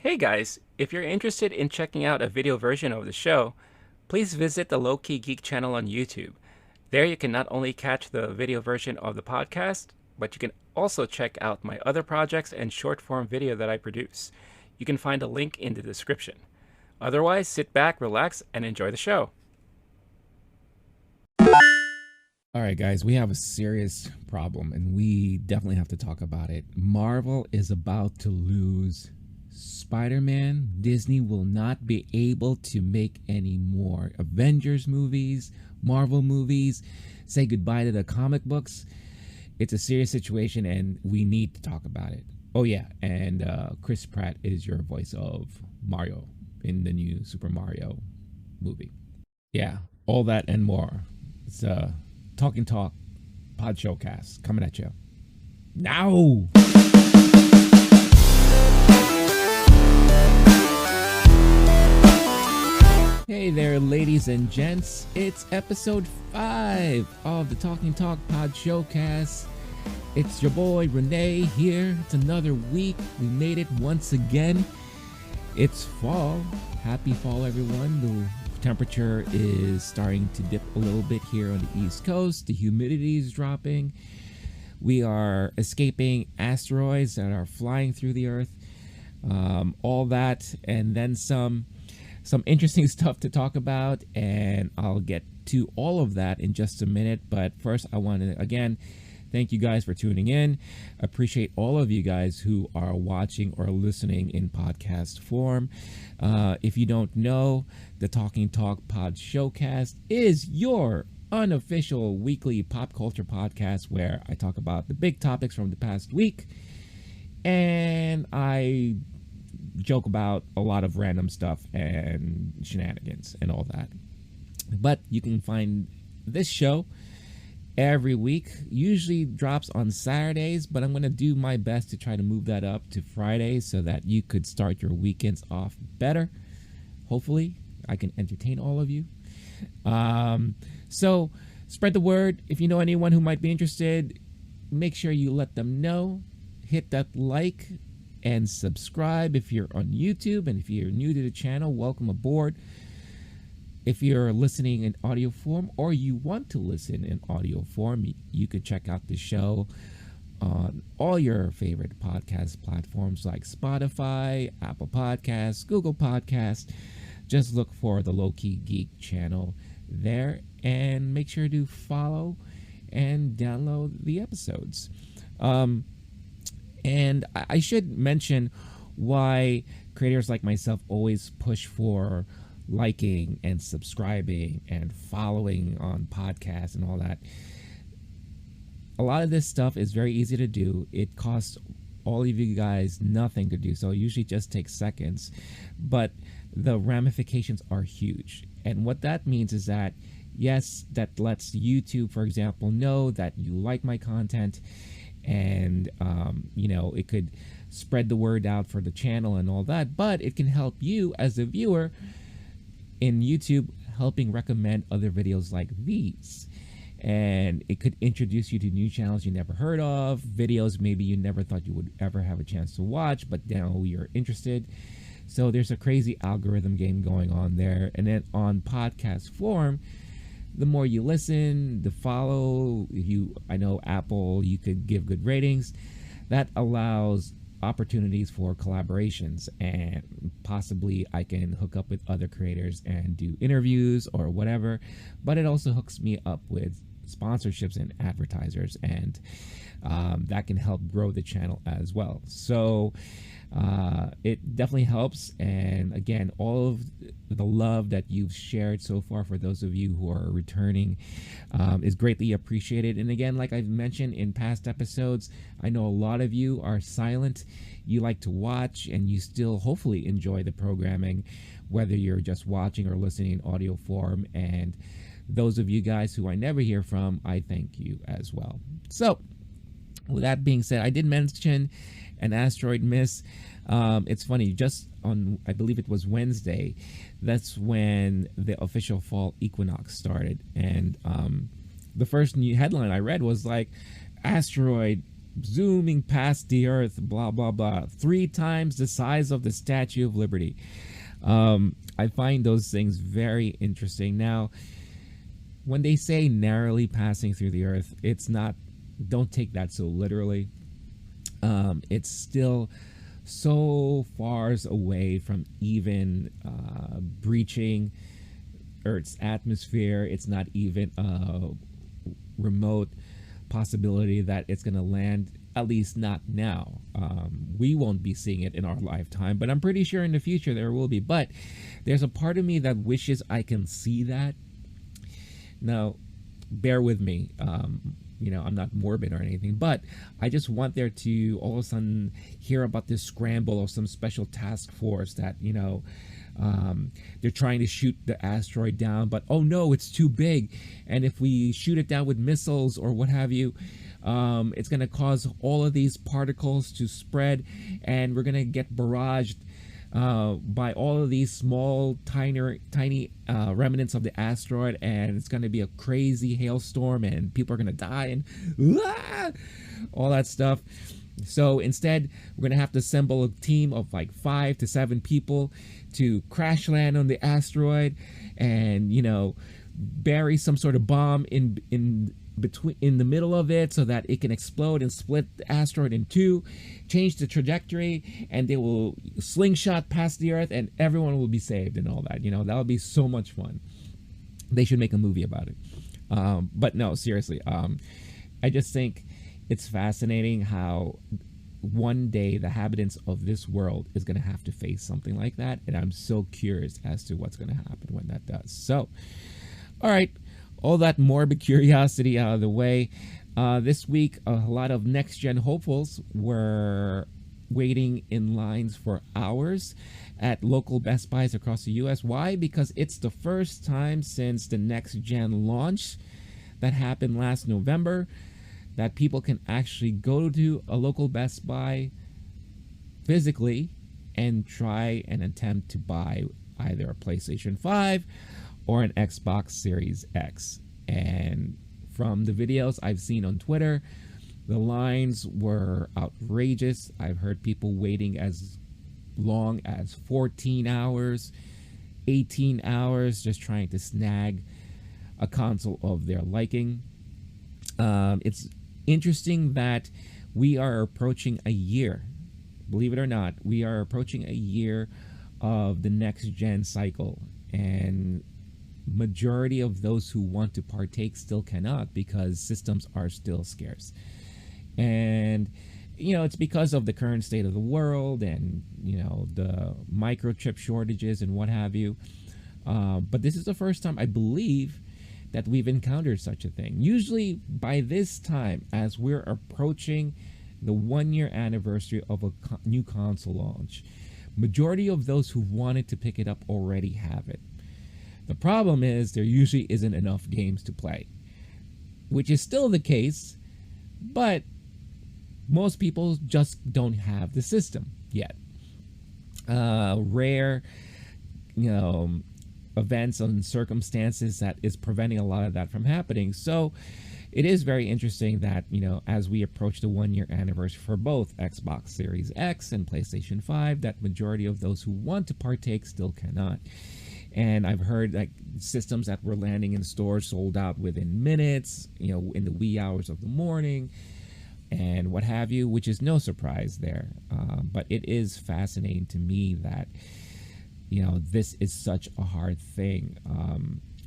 Hey guys, if you're interested in checking out a video version of the show, please visit the LOWKEY Geek channel on YouTube. There you can not only catch the video version of the podcast, but you can also check out my other projects and short form video that I produce. You can find a link in the description. Otherwise, sit back, relax, and enjoy the show. All right, guys, we have a serious problem and we definitely have to talk about it. Marvel is about to lose Spider-Man. Disney will not be able to make any more Avengers movies, Marvel movies, say goodbye to the comic books. It's a serious situation and we need to talk about it. Oh yeah, and Chris Pratt is your voice of Mario in the new Super Mario movie. Yeah, all that and more. It's Talking Talk Podshowcast coming at you now. Hey there, ladies and gents. It's episode 5 of the Talking Talk Podshowcast. It's your boy Renee here. It's another week. We made it once again. It's fall. Happy fall, everyone. The temperature is starting to dip a little bit here on the East Coast. The humidity is dropping. We are escaping asteroids that are flying through the Earth. All that and then some interesting stuff to talk about, and I'll get to all of that in just a minute. But first, I want to again thank you guys for tuning in. Appreciate all of you guys who are watching or listening in podcast form. If you don't know, the Talking Talk Podshowcast is your unofficial weekly pop culture podcast where I talk about the big topics from the past week, and I joke about a lot of random stuff and shenanigans and all that. But you can find this show every week, usually drops on Saturdays, but I'm going to do my best to try to move that up to Fridays so that you could start your weekends off better. Hopefully I can entertain all of you. So spread the word. If you know anyone who might be interested, make sure you let them know. Hit that like and subscribe if you're on YouTube, and if you're new to the channel, welcome aboard. If you're listening in audio form or you want to listen in audio form, you could check out the show on all your favorite podcast platforms like Spotify, Apple Podcasts, Google Podcasts. Just look for the LOWKEY Geek channel there and make sure to follow and download the episodes. And I should mention why creators like myself always push for liking and subscribing and following on podcasts and all that. A lot of this stuff is very easy to do. It costs all of you guys nothing to do, so it usually just takes seconds. But the ramifications are huge. And what that means is that, yes, that lets YouTube, for example, know that you like my content. And, it could spread the word out for the channel and all that, but it can help you as a viewer in YouTube, helping recommend other videos like these. And it could introduce you to new channels you never heard of, videos maybe you never thought you would ever have a chance to watch, but now you're interested. So there's a crazy algorithm game going on there. And then on podcast form, the more you listen, the follow, I know Apple, you could give good ratings. That allows opportunities for collaborations, and possibly I can hook up with other creators and do interviews or whatever. But it also hooks me up with sponsorships and advertisers, and that can help grow the channel as well. So it definitely helps. And again, all of the love that you've shared so far for those of you who are returning is greatly appreciated. And again, like I've mentioned in past episodes, I know a lot of you are silent. You like to watch, and you still hopefully enjoy the programming, whether you're just watching or listening in audio form. And those of you guys who I never hear from, I thank you as well. So with that being said, I did mention an asteroid miss. It's funny, just on, I believe it was Wednesday, that's when the official fall equinox started. And the first new headline I read was like, Asteroid zooming past the Earth, blah, blah, blah, 3 times the size of the Statue of Liberty. I find those things very interesting. Now, when they say narrowly passing through the Earth, it's not, don't take that so literally. It's still so far away from even breaching Earth's atmosphere. It's not even a remote possibility that it's going to land, at least not now. We won't be seeing it in our lifetime, but I'm pretty sure in the future there will be. But there's a part of me that wishes I can see that. Now, bear with me. I'm not morbid or anything, but I just want there to all of a sudden hear about this scramble of some special task force that, they're trying to shoot the asteroid down, but oh no, it's too big. And if we shoot it down with missiles or what have you, it's going to cause all of these particles to spread, and we're going to get barraged by all of these small, tiny remnants of the asteroid, and it's going to be a crazy hailstorm, and people are going to die, and all that stuff. So instead, we're going to have to assemble a team of like 5 to 7 people to crash land on the asteroid, and bury some sort of bomb in the middle of it so that it can explode and split the asteroid in 2, change the trajectory, and they will slingshot past the Earth, and everyone will be saved and all that. That would be so much fun. They should make a movie about it. But no, seriously, I just think it's fascinating how one day the inhabitants of this world is going to have to face something like that, and I'm so curious as to what's going to happen when that does. So, all right, all that morbid curiosity out of the way. This week, a lot of next-gen hopefuls were waiting in lines for hours at local Best Buys across the U.S. Why? Because it's the first time since the next-gen launch that happened last November that people can actually go to a local Best Buy physically and try and attempt to buy either a PlayStation 5 or an Xbox Series X. And from the videos I've seen on Twitter, the lines were outrageous. I've heard people waiting as long as 14 hours, 18 hours, just trying to snag a console of their liking. It's interesting that we are approaching a year, believe it or not, we are approaching a year of the next gen cycle, and majority of those who want to partake still cannot because systems are still scarce. And it's because of the current state of the world and the microchip shortages and what have you. But this is the first time I believe that we've encountered such a thing. Usually by this time, as we're approaching the 1-year anniversary of a new console launch, majority of those who wanted to pick it up already have it. The problem is there usually isn't enough games to play, which is still the case, but most people just don't have the system yet. Rare, events and circumstances that is preventing a lot of that from happening. So it is very interesting that, as we approach the 1-year anniversary for both Xbox Series X and PlayStation 5, that majority of those who want to partake still cannot. And I've heard like systems that were landing in stores sold out within minutes, in the wee hours of the morning and what have you, which is no surprise there. But it is fascinating to me that, this is such a hard thing.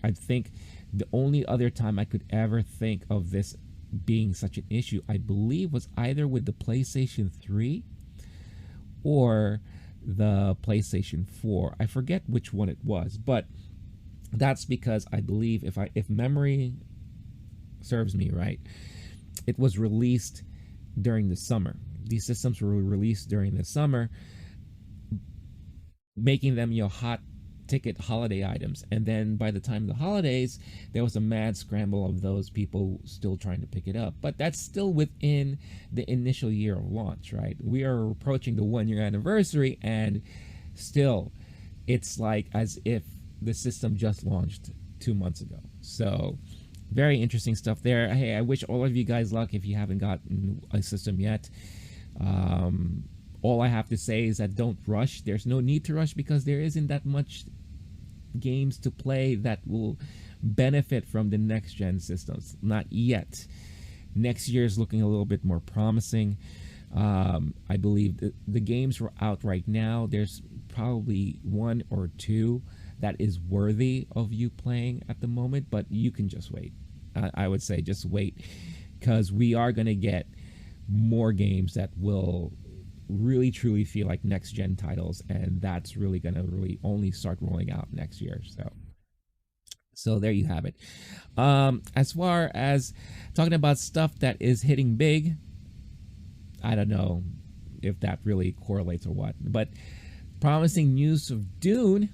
I think the only other time I could ever think of this being such an issue, I believe, was either with the PlayStation 3 or the PlayStation 4. I forget which one it was, but that's because I believe, if memory serves me right, it was released during the summer. These systems were released during the summer, making them hot ticket holiday items. And then by the time of the holidays, there was a mad scramble of those people still trying to pick it up. But that's still within the initial year of launch, right? We are approaching the 1-year anniversary, and still it's like as if the system just launched 2 months ago. So Very interesting stuff there. Hey, I wish all of you guys luck if you haven't gotten a system yet. All I have to say is that don't rush. There's no need to rush because there isn't that much games to play that will benefit from the next gen systems. Not yet. Next year is looking a little bit more promising. I believe the games are out right now. There's probably one or two that is worthy of you playing at the moment, but you can just wait. I would say just wait, because we are going to get more games that will really truly feel like next gen titles, and that's really going to really only start rolling out next year. So there you have it. As far as talking about stuff that is hitting big, I don't know if that really correlates or what, but promising news of Dune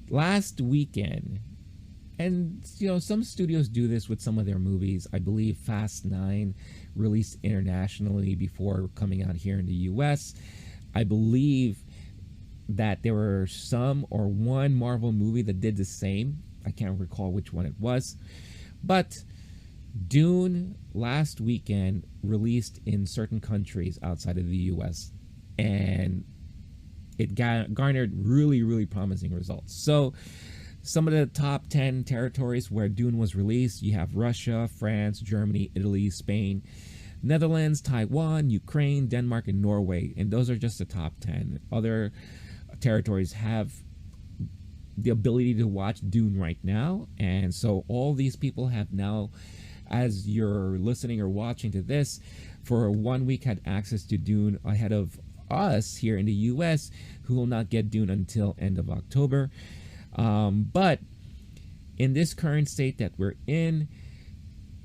last weekend. And some studios do this with some of their movies. I believe Fast 9 released internationally before coming out here in the US. I believe that there were some or one Marvel movie that did the same. I can't recall which one it was. But Dune last weekend released in certain countries outside of the US, and it garnered really, really promising results. So some of the top 10 territories where Dune was released, you have Russia, France, Germany, Italy, Spain, Netherlands, Taiwan, Ukraine, Denmark, and Norway. And those are just the top 10. Other territories have the ability to watch Dune right now. And so all these people have now, as you're listening or watching to this, for 1 week had access to Dune ahead of us here in the US, who will not get Dune until end of October. But in this current state that we're in,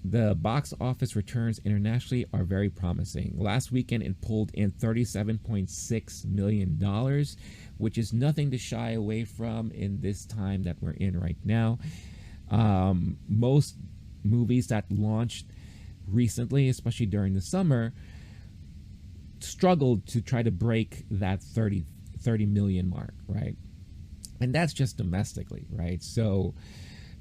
the box office returns internationally are very promising. Last weekend, it pulled in $37.6 million, which is nothing to shy away from in this time that we're in right now. Most movies that launched recently, especially during the summer, struggled to try to break that 30 million mark, right? And that's just domestically, right? So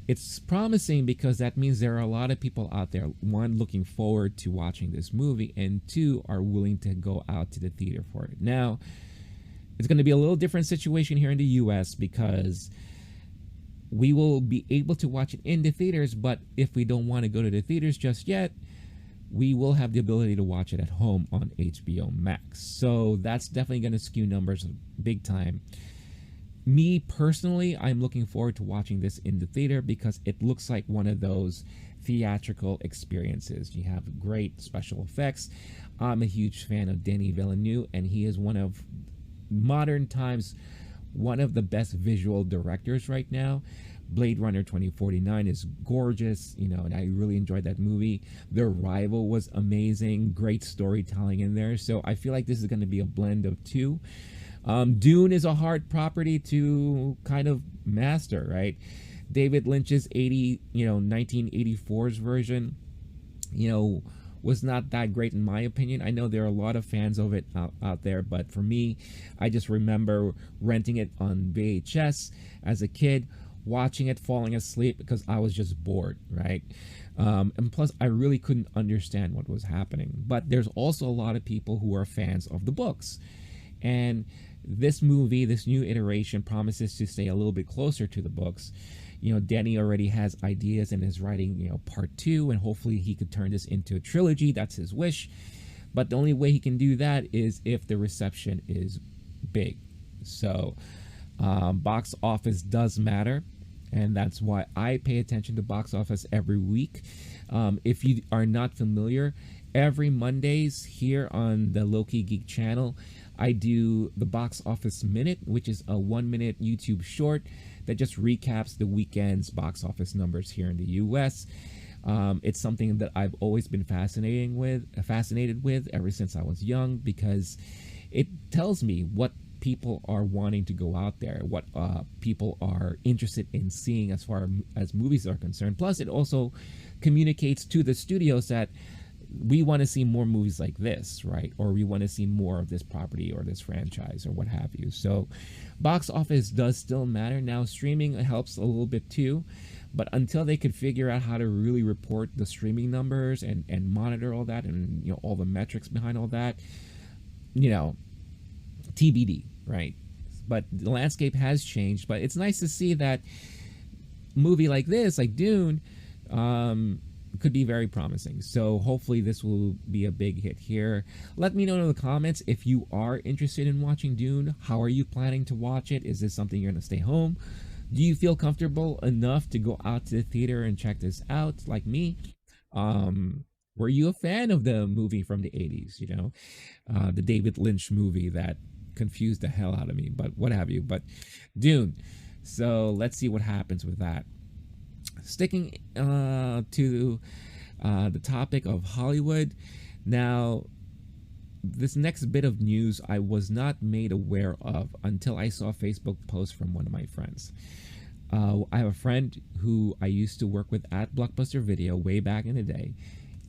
it's promising because that means there are a lot of people out there, one, looking forward to watching this movie, and two, are willing to go out to the theater for it. Now, it's going to be a little different situation here in the US because we will be able to watch it in the theaters, but if we don't want to go to the theaters just yet, we will have the ability to watch it at home on HBO Max. So that's definitely going to skew numbers big time. Me personally, I'm looking forward to watching this in the theater because it looks like one of those theatrical experiences. You have great special effects. I'm a huge fan of Denis Villeneuve, and he is one of modern times one of the best visual directors right now. Blade Runner 2049 is gorgeous, and I really enjoyed that movie. The Arrival was amazing, great storytelling in there. So I feel like this is going to be a blend of two. Dune is a hard property to kind of master, right? David Lynch's 1984's version, was not that great in my opinion. I know there are a lot of fans of it out there, but for me, I just remember renting it on VHS as a kid, watching it, falling asleep because I was just bored, right? And plus, I really couldn't understand what was happening. But there's also a lot of people who are fans of the books. And this movie, this new iteration, promises to stay a little bit closer to the books. Danny already has ideas and is writing, part 2, and hopefully he could turn this into a trilogy. That's his wish. But the only way he can do that is if the reception is big. So box office does matter, and that's why I pay attention to box office every week. If you are not familiar, every Mondays here on the LOWKEY GEEK channel, I do the Box Office Minute, which is a 1-minute YouTube short that just recaps the weekend's box office numbers here in the US. It's something that I've always been fascinated with ever since I was young, because it tells me what people are wanting to go out there, what people are interested in seeing as far as movies are concerned. Plus, it also communicates to the studios that we want to see more movies like this, right? Or we want to see more of this property or this franchise or what have you. So box office does still matter. Now streaming helps a little bit too, but until they could figure out how to really report the streaming numbers and monitor all that, and all the metrics behind all that, TBD, right? But the landscape has changed. But it's nice to see that movie like this, like Dune, could be very promising. So hopefully this will be a big hit here. Let me know in the comments if you are interested in watching Dune. How are you planning to watch it? Is this something you're going to stay home? Do you feel comfortable enough to go out to the theater and check this out like me? Were you a fan of the movie from the 80s, the David Lynch movie that confused the hell out of me, but what have you. But Dune. So let's see what happens with that. Sticking to the topic of Hollywood. Now, this next bit of news I was not made aware of until I saw a Facebook post from one of my friends. I have a friend who I used to work with at Blockbuster Video way back in the day,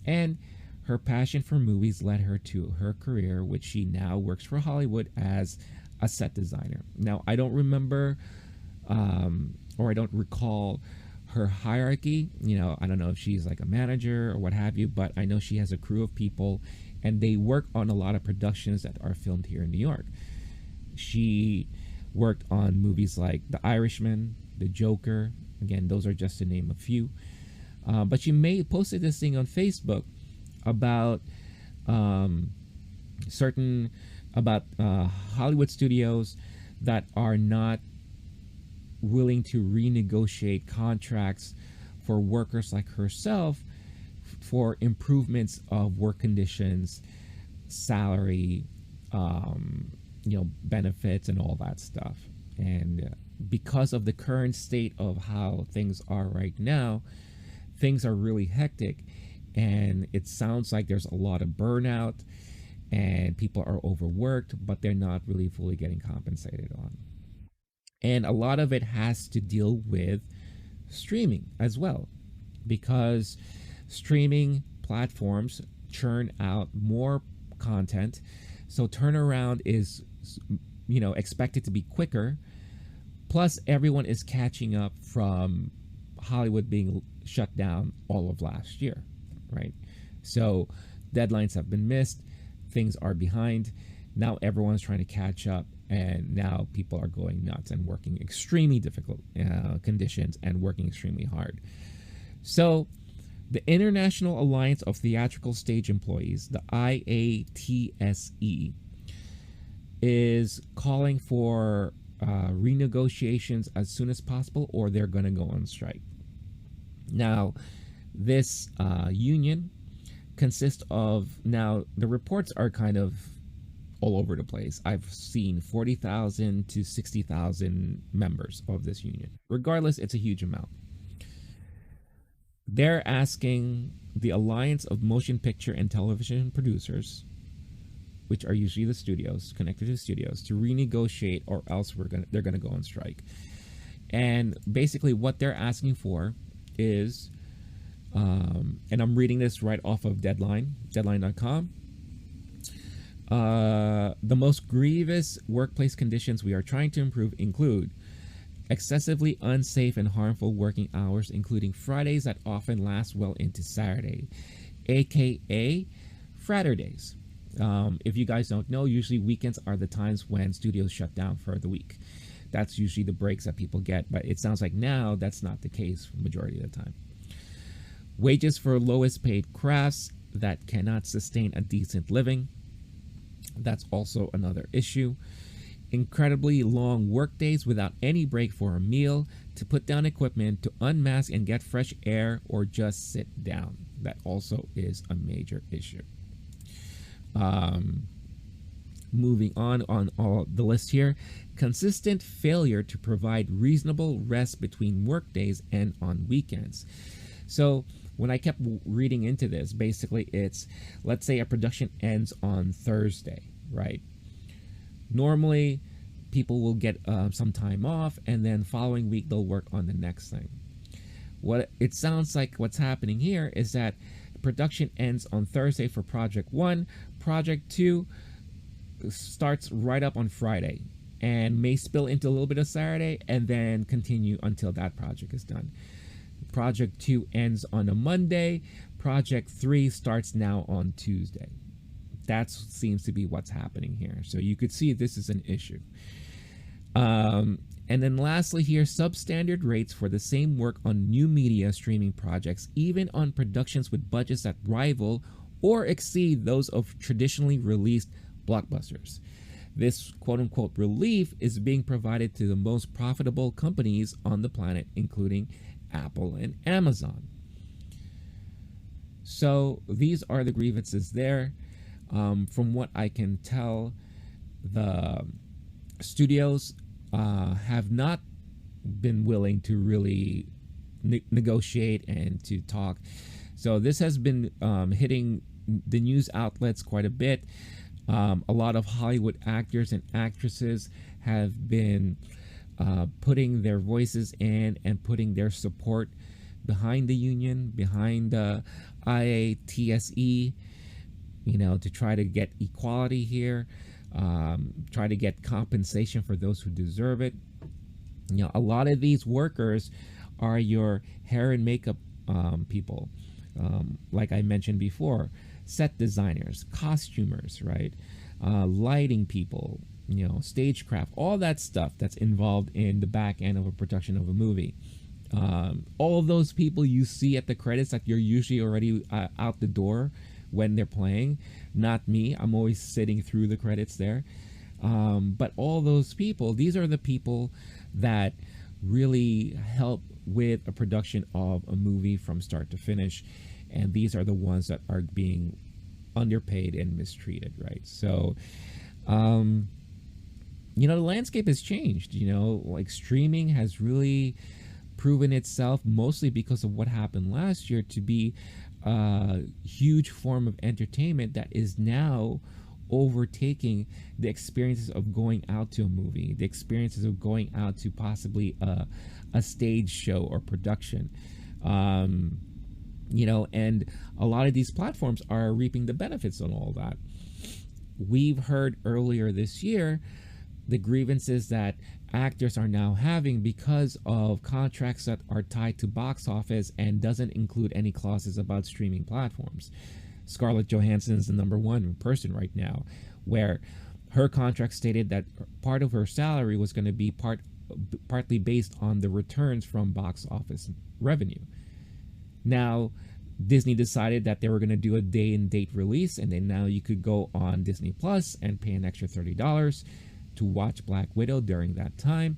and her passion for movies led her to her career, which she now works for Hollywood as a set designer. Now, I don't remember or I don't recall her hierarchy. I don't know if she's like a manager or what have you, but I know she has a crew of people and they work on a lot of productions that are filmed here in New York. She worked on movies like The Irishman, The Joker. Again, those are just to name a few. But she posted this thing on Facebook about Hollywood studios that are not willing to renegotiate contracts for workers like herself for improvements of work conditions, salary, benefits and all that stuff. And because of the current state of how things are right now, things are really hectic, and it sounds like there's a lot of burnout and people are overworked, but they're not really fully getting compensated on. And a lot of it has to deal with streaming as well, because streaming platforms churn out more content, so turnaround is expected to be quicker. Plus, everyone is catching up from Hollywood being shut down all of last year, right? So deadlines have been missed, things are behind. Now everyone's trying to catch up, and now people are going nuts and working extremely difficult conditions and working extremely hard. So the International Alliance of Theatrical Stage Employees, the IATSE, is calling for renegotiations as soon as possible, or they're going to go on strike. Now, this union consists of, now the reports are kind of all over the place. I've seen 40,000 to 60,000 members of this union. Regardless, it's a huge amount. They're asking the Alliance of Motion Picture and Television Producers, which are usually the studios, connected to studios, to renegotiate, or else they're gonna go on strike. And basically what they're asking for is, and I'm reading this right off of deadline.com. The most grievous workplace conditions we are trying to improve include excessively unsafe and harmful working hours, including Fridays that often last well into Saturday, aka Fraturdays. If you guys don't know, usually weekends are the times when studios shut down for the week. That's usually the breaks that people get, but it sounds like now that's not the case for the majority of the time. Wages for lowest paid crafts that cannot sustain a decent living. That's also another issue. Incredibly long work days without any break for a meal, to put down equipment, to unmask and get fresh air, or just sit down. That also is a major issue. Moving on all the list here, consistent failure to provide reasonable rest between work days and on weekends. So when I kept reading into this, basically it's, let's say a production ends on Thursday, right? Normally people will get some time off, and then following week they'll work on the next thing. What it sounds like what's happening here is that production ends on Thursday for Project 1. Project 2 starts right up on Friday and may spill into a little bit of Saturday and then continue until that project is done. Project 2 ends on a Monday. Project 3 starts now on Tuesday. That seems to be what's happening here. So you could see this is an issue. And then lastly here, substandard rates for the same work on new media streaming projects, even on productions with budgets that rival or exceed those of traditionally released blockbusters. This quote-unquote relief is being provided to the most profitable companies on the planet, including Apple and Amazon. So these are the grievances there. From what I can tell, the studios have not been willing to really negotiate and to talk. So this has been hitting the news outlets quite a bit. A lot of Hollywood actors and actresses have been putting their voices in and putting their support behind the union, behind the IATSE, to try to get equality here, try to get compensation for those who deserve it. A lot of these workers are your hair and makeup people, like I mentioned before, set designers, costumers, right? Lighting people, stagecraft, all that stuff that's involved in the back end of a production of a movie. All of those people you see at the credits that you're usually already out the door when they're playing. Not me. I'm always sitting through the credits there. But all those people, these are the people that really help with a production of a movie from start to finish. And these are the ones that are being underpaid and mistreated, right? So, the landscape has changed. Like streaming has really proven itself, mostly because of what happened last year, to be a huge form of entertainment that is now overtaking the experiences of going out to a movie, the experiences of going out to possibly a stage show or production. And a lot of these platforms are reaping the benefits on all that. We've heard earlier this year the grievances that actors are now having because of contracts that are tied to box office and doesn't include any clauses about streaming platforms. Scarlett Johansson is the number one person right now, where her contract stated that part of her salary was going to be partly based on the returns from box office revenue. Now, Disney decided that they were going to do a day and date release, and then now you could go on Disney Plus and pay an extra $30 to watch Black Widow during that time.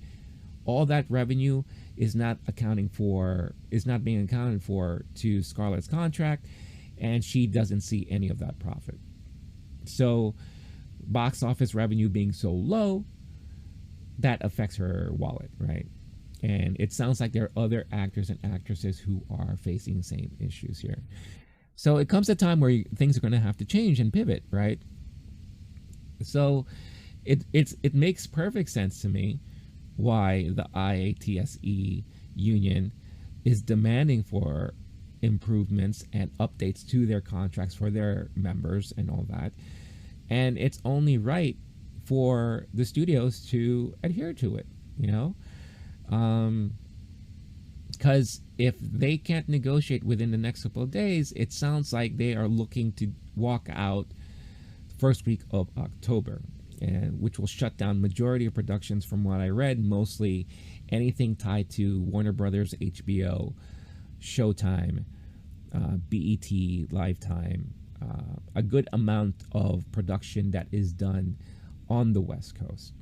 All that revenue is not being accounted for to Scarlett's contract, and she doesn't see any of that profit. So box office revenue being so low, that affects her wallet, right? And it sounds like there are other actors and actresses who are facing the same issues here. So it comes a time where things are going to have to change and pivot, right? So it makes perfect sense to me why the IATSE Union is demanding for improvements and updates to their contracts for their members and all that. And it's only right for the studios to adhere to it, because if they can't negotiate within the next couple of days, it sounds like they are looking to walk out first week of October, and which will shut down majority of productions from what I read, mostly anything tied to Warner Brothers, HBO, Showtime, BET, Lifetime, a good amount of production that is done on the West Coast.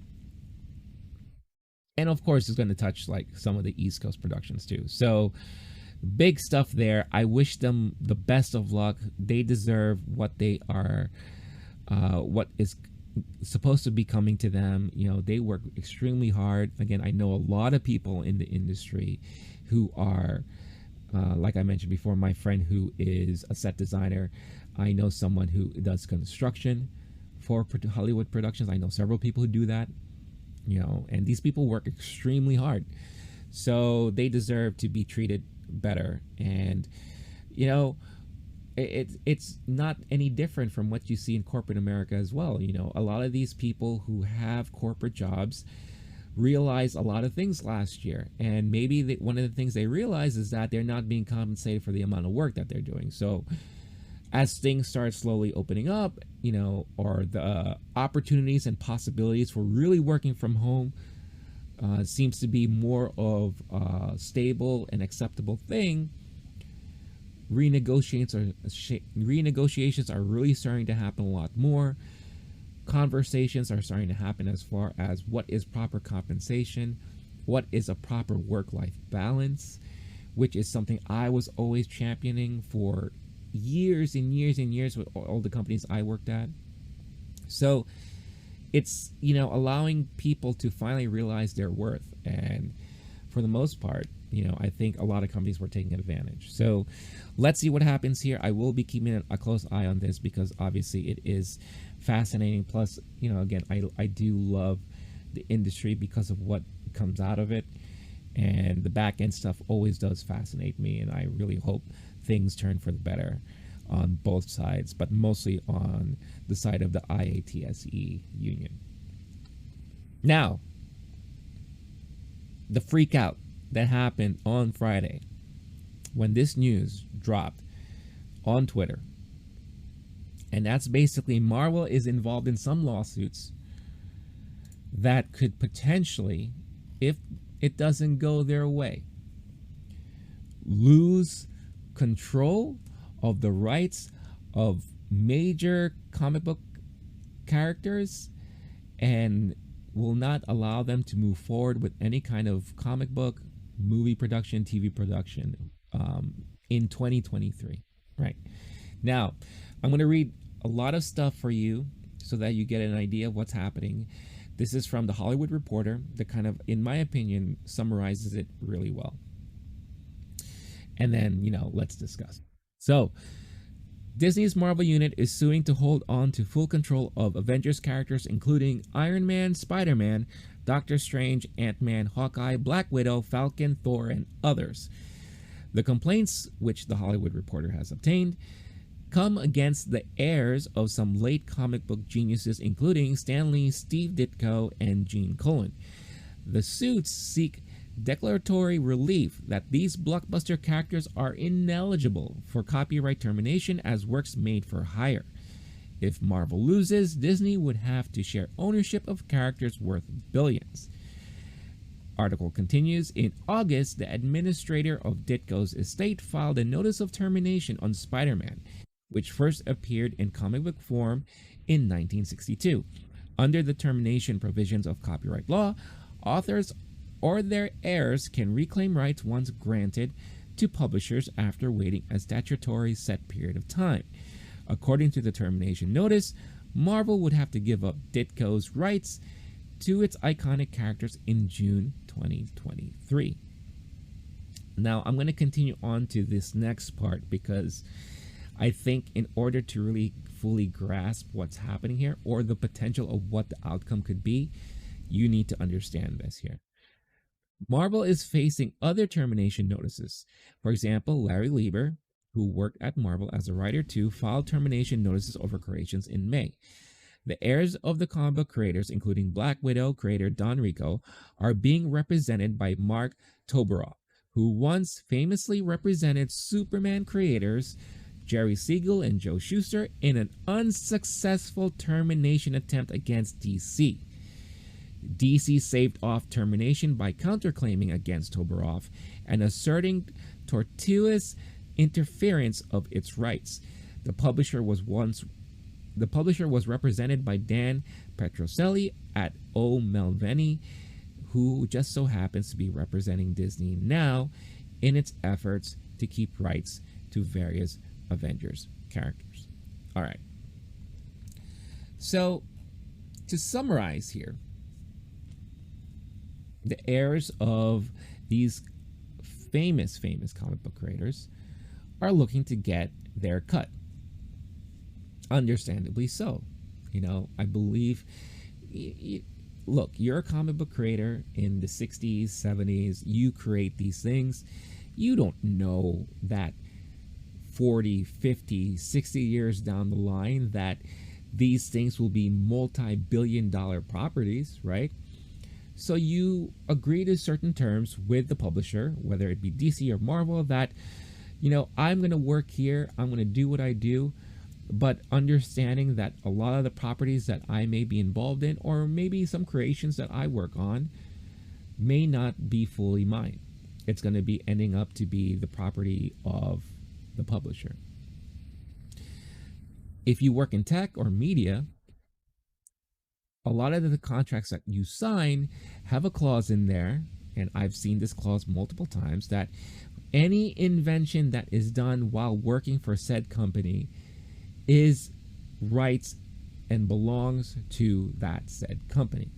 And of course, it's going to touch like some of the East Coast productions too. So big stuff there. I wish them the best of luck. They deserve what they are, what is supposed to be coming to them. They work extremely hard. Again, I know a lot of people in the industry who are, like I mentioned before, my friend who is a set designer. I know someone who does construction for Hollywood productions. I know several people who do that. And these people work extremely hard. So they deserve to be treated better. And, it's not any different from what you see in corporate America as well. You know, a lot of these people who have corporate jobs realized a lot of things last year, and maybe one of the things they realize is that they're not being compensated for the amount of work that they're doing. So as things start slowly opening up, you know, or the opportunities and possibilities for really working from home seems to be more of a stable and acceptable thing, renegotiations are really starting to happen a lot more. Conversations are starting to happen as far as what is proper compensation, what is a proper work-life balance, which is something I was always championing for years and years and years with all the companies I worked at. So it's, you know, allowing people to finally realize their worth. And for the most part, you know, I think a lot of companies were taking advantage. So let's see what happens here. I will be keeping a close eye on this because obviously it is fascinating. Plus, you know, again, I do love the industry because of what comes out of it. And the back end stuff always does fascinate me. And I really hope things turn for the better on both sides, but mostly on the side of the IATSE Union. Now, the freak out that happened on Friday when this news dropped on Twitter. And that's basically Marvel is involved in some lawsuits that could potentially, if it doesn't go their way, lose control of the rights of major comic book characters and will not allow them to move forward with any kind of comic book, movie production, TV production in 2023. Right. Now, I'm going to read a lot of stuff for you so that you get an idea of what's happening. This is from The Hollywood Reporter that kind of, in my opinion, summarizes it really well. And then, you know, let's discuss. So, Disney's Marvel unit is suing to hold on to full control of Avengers characters including Iron Man, Spider-Man, Doctor Strange, Ant-Man, Hawkeye, Black Widow, Falcon, Thor, and others. The complaints, which The Hollywood Reporter has obtained, come against the heirs of some late comic book geniuses including Stan Lee, Steve Ditko, and Gene Colan. The suits seek declaratory relief that these blockbuster characters are ineligible for copyright termination as works made for hire. If Marvel loses, Disney would have to share ownership of characters worth billions. Article continues, in August, the administrator of Ditko's estate filed a notice of termination on Spider-Man, which first appeared in comic book form in 1962. Under the termination provisions of copyright law, authors or their heirs can reclaim rights once granted to publishers after waiting a statutory set period of time. According to the termination notice, Marvel would have to give up Ditko's rights to its iconic characters in June 2023. Now, I'm going to continue on to this next part because I think in order to really fully grasp what's happening here or the potential of what the outcome could be, you need to understand this here. Marvel is facing other termination notices. For example, Larry Lieber, who worked at Marvel as a writer too, filed termination notices over creations in May. The heirs of the comic book creators, including Black Widow creator Don Rico, are being represented by Mark Toberoff, who once famously represented Superman creators Jerry Siegel and Joe Shuster in an unsuccessful termination attempt against DC. DC saved off termination by counterclaiming against Toberoff and asserting tortuous interference of its rights. The publisher was represented by Dan Petrocelli at O. Melveni, who just so happens to be representing Disney now in its efforts to keep rights to various Avengers characters. All right. So, to summarize here, the heirs of these famous comic book creators are looking to get their cut. Understandably so. You know, I believe, look, you're a comic book creator in the 60s, 70s, you create these things. You don't know that 40, 50, 60 years down the line that these things will be multi-billion-dollar properties, right? So you agree to certain terms with the publisher, whether it be DC or Marvel, that, you know, I'm going to work here, I'm going to do what I do, but understanding that a lot of the properties that I may be involved in, or maybe some creations that I work on, may not be fully mine. It's going to be ending up to be the property of the publisher. If you work in tech or media, a lot of the contracts that you sign have a clause in there, and I've seen this clause multiple times, that any invention that is done while working for said company is rights and belongs to that said company.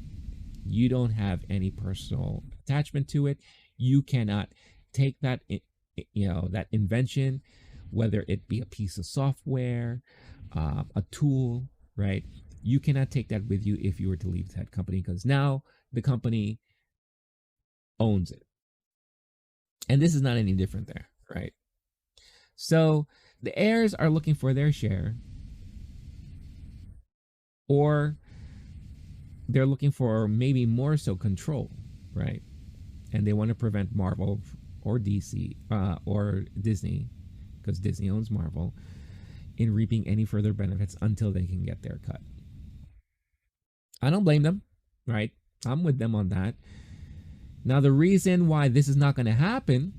You don't have any personal attachment to it. You cannot take that, you know, that invention, whether it be a piece of software, a tool, right? You cannot take that with you if you were to leave that company, because now the company owns it. And this is not any different there, right? So the heirs are looking for their share, or they're looking for maybe more so control, right? And they want to prevent Marvel or DC or Disney, because Disney owns Marvel, in reaping any further benefits until they can get their cut. I don't blame them, right? I'm with them on that. Now, the reason why this is not going to happen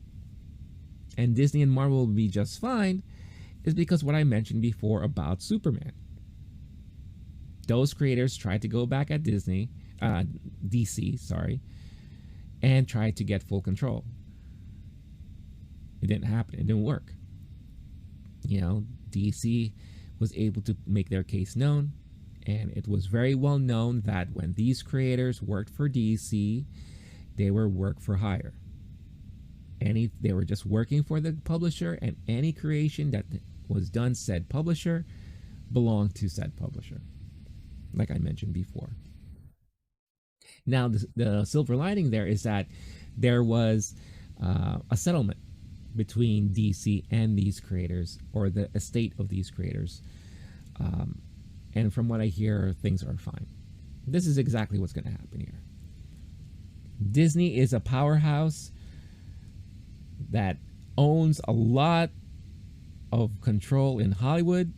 and Disney and Marvel will be just fine is because what I mentioned before about Superman. Those creators tried to go back at DC, and tried to get full control. It didn't happen. It didn't work. You know, DC was able to make their case known, and it was very well known that when these creators worked for DC, they were work for hire. They were just working for the publisher, and any creation that was done said publisher belonged to said publisher, like I mentioned before. Now, the silver lining there is that there was a settlement between DC and these creators, or the estate of these creators. And from what I hear, things are fine. This is exactly what's going to happen here. Disney is a powerhouse that owns a lot of control in Hollywood,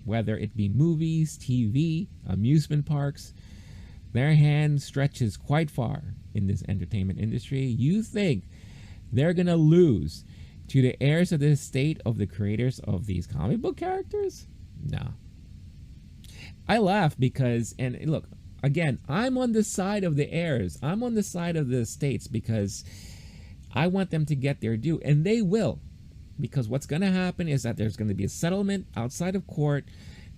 whether it be movies, TV, amusement parks. Their hand stretches quite far in this entertainment industry. You think they're going to lose to the heirs of the estate of the creators of these comic book characters? No. I laugh because, and look, again, I'm on the side of the heirs. I'm on the side of the estates because I want them to get their due, and they will. Because what's going to happen is that there's going to be a settlement outside of court.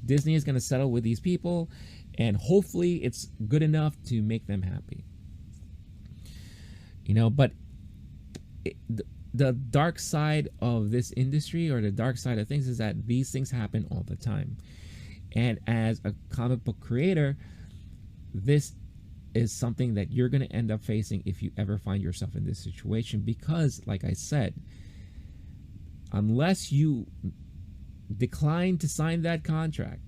Disney is going to settle with these people, and hopefully it's good enough to make them happy. You know, but the dark side of this industry, or the dark side of things, is that these things happen all the time. And as a comic book creator, this is something that you're going to end up facing if you ever find yourself in this situation, because, like I said, unless you decline to sign that contract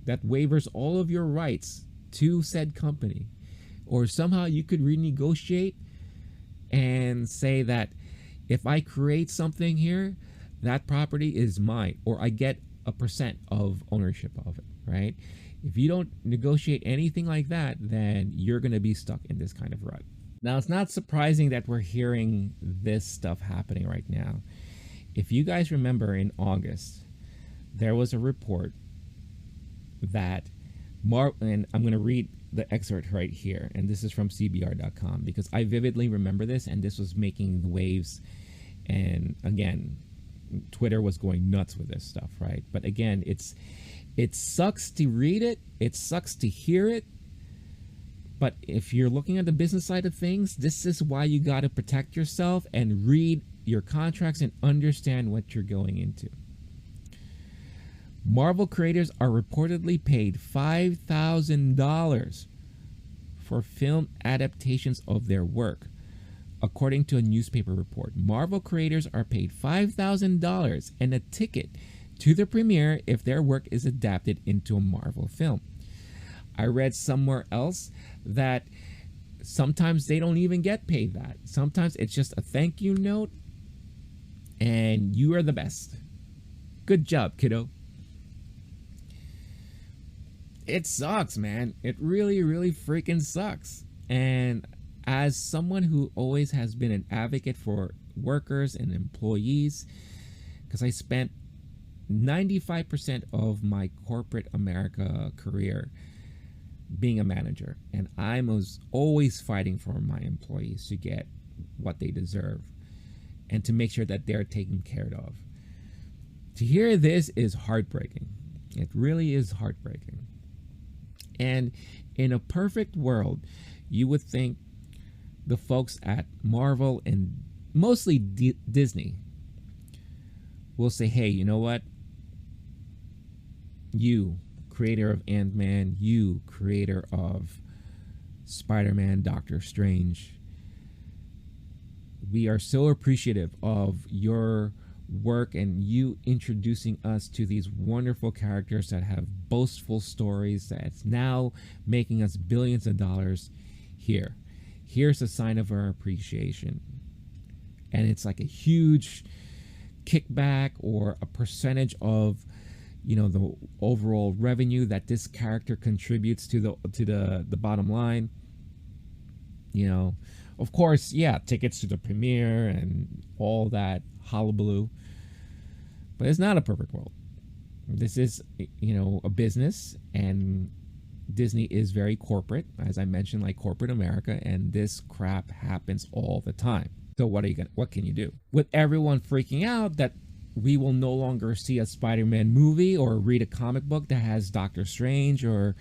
that waivers all of your rights to said company, or somehow you could renegotiate and say that if I create something here, that property is mine, or I get a percent of ownership of it, right? If you don't negotiate anything like that, then you're going to be stuck in this kind of rut. Now, it's not surprising that we're hearing this stuff happening right now. If you guys remember, in August, there was a report that and I'm going to read the excerpt right here, and this is from CBR.com, because I vividly remember this, and this was making the waves, and again, Twitter was going nuts with this stuff, right? But again, it sucks to read it, it sucks to hear it, but if you're looking at the business side of things, this is why you got to protect yourself and read your contracts and understand what you're going into. Marvel creators are reportedly paid $5,000 for film adaptations of their work, According to a newspaper report, Marvel creators are paid $5,000 and a ticket to the premiere if their work is adapted into a Marvel film. I read somewhere else that sometimes they don't even get paid that. Sometimes it's just a thank you note and you are the best. Good job, kiddo. It sucks, man. It really, really freaking sucks. And as someone who always has been an advocate for workers and employees, because I spent 95% of my corporate America career being a manager, and I was always fighting for my employees to get what they deserve and to make sure that they're taken care of. To hear this is heartbreaking. It really is heartbreaking. And in a perfect world, you would think the folks at Marvel and mostly Disney will say, hey, you know what? You, creator of Ant-Man, you, creator of Spider-Man, Doctor Strange, we are so appreciative of your work and you introducing us to these wonderful characters that have boastful stories that's now making us billions of dollars. Here's a sign of our appreciation. And it's like a huge kickback or a percentage of, you know, the overall revenue that this character contributes to the bottom line. You know, of course, yeah, tickets to the premiere and all that hullabaloo. But it's not a perfect world. This is, you know, a business, and Disney is very corporate, as I mentioned, like corporate America, and this crap happens all the time. So what can you do? With everyone freaking out that we will no longer see a Spider-Man movie or read a comic book that has Doctor Strange or,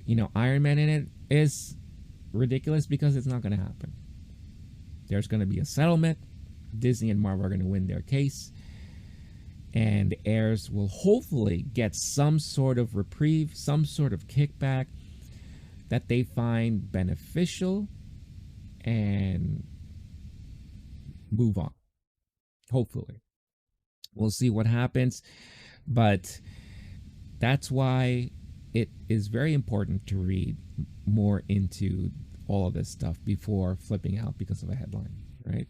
you know, Iron Man in it, is ridiculous because it's not going to happen. There's going to be a settlement. Disney and Marvel are going to win their case, and the heirs will hopefully get some sort of reprieve, some sort of kickback that they find beneficial and move on. Hopefully. We'll see what happens, but that's why it is very important to read more into all of this stuff before flipping out because of a headline, right?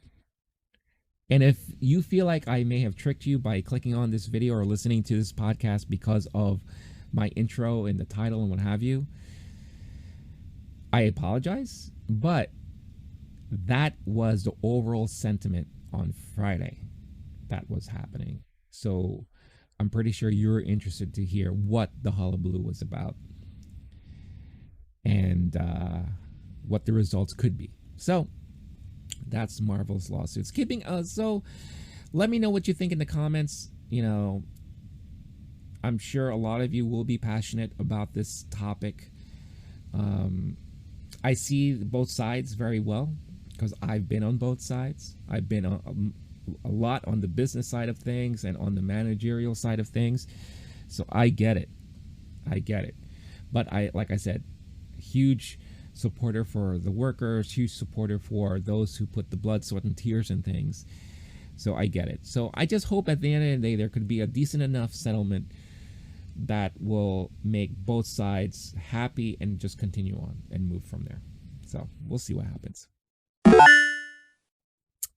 And if you feel like I may have tricked you by clicking on this video or listening to this podcast because of my intro and the title and what have you, I apologize, but that was the overall sentiment on Friday that was happening. So I'm pretty sure you're interested to hear what the hullabaloo was about and what the results could be. So that's Marvel's lawsuits. So let me know what you think in the comments. You know, I'm sure a lot of you will be passionate about this topic. I see both sides very well because I've been on both sides. I've been a lot on the business side of things and on the managerial side of things. So I get it. But like I said, huge supporter for the workers, huge supporter for those who put the blood, sweat, and tears in things. So I get it. So I just hope at the end of the day there could be a decent enough settlement that will make both sides happy and just continue on and move from there. So we'll see what happens.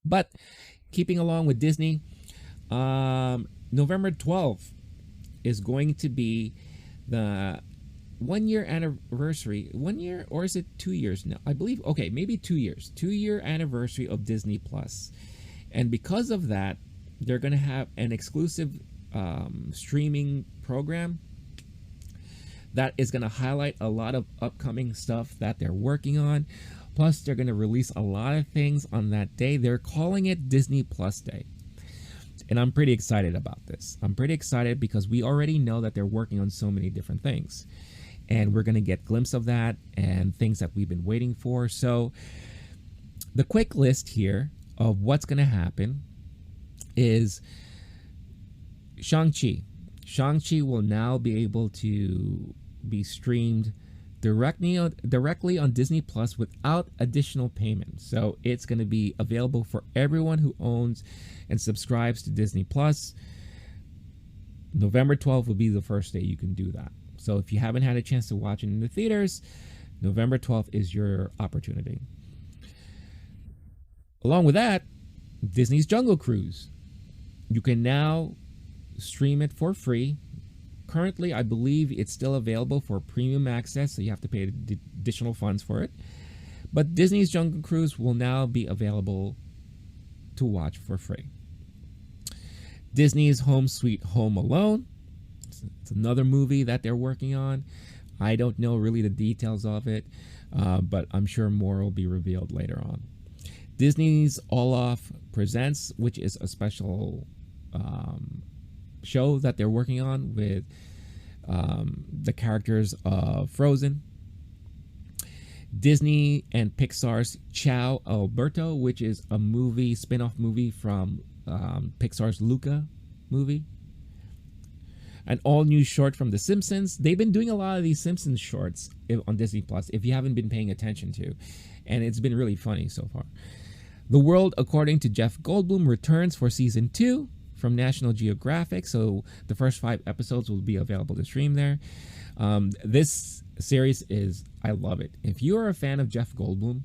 But keeping along with Disney, November 12th is going to be the 1 year anniversary. 1 year, or is it 2 years now? I believe, okay, maybe 2 years. 2 year anniversary of Disney Plus. And because of that, they're going to have an exclusive streaming program that is going to highlight a lot of upcoming stuff that they're working on. Plus, they're going to release a lot of things on that day. They're calling it Disney Plus Day. And I'm pretty excited about this. I'm pretty excited because we already know that they're working on so many different things. And we're going to get a glimpse of that and things that we've been waiting for. So the quick list here of what's going to happen is Shang-Chi. Shang-Chi will now be able to be streamed directly on Disney Plus without additional payment. So it's going to be available for everyone who owns and subscribes to Disney Plus. November 12th will be the first day you can do that. So if you haven't had a chance to watch it in the theaters, November 12th is your opportunity. Along with that, Disney's Jungle Cruise. You can now stream it for free. Currently, I believe it's still available for premium access, so you have to pay additional funds for it. But Disney's Jungle Cruise will now be available to watch for free. Disney's Home Sweet Home Alone. It's another movie that they're working on. I don't know really the details of it, but I'm sure more will be revealed later on. Disney's Olaf Presents, which is a special show that they're working on with the characters of Frozen. Disney and Pixar's Ciao Alberto, which is a movie, spin-off movie from Pixar's Luca movie. An all-new short from The Simpsons. They've been doing a lot of these Simpsons shorts on Disney Plus, if you haven't been paying attention to, and it's been really funny so far. The World According to Jeff Goldblum returns for season 2 from National Geographic, so the first 5 episodes will be available to stream there. This series I love it. If you are a fan of Jeff Goldblum,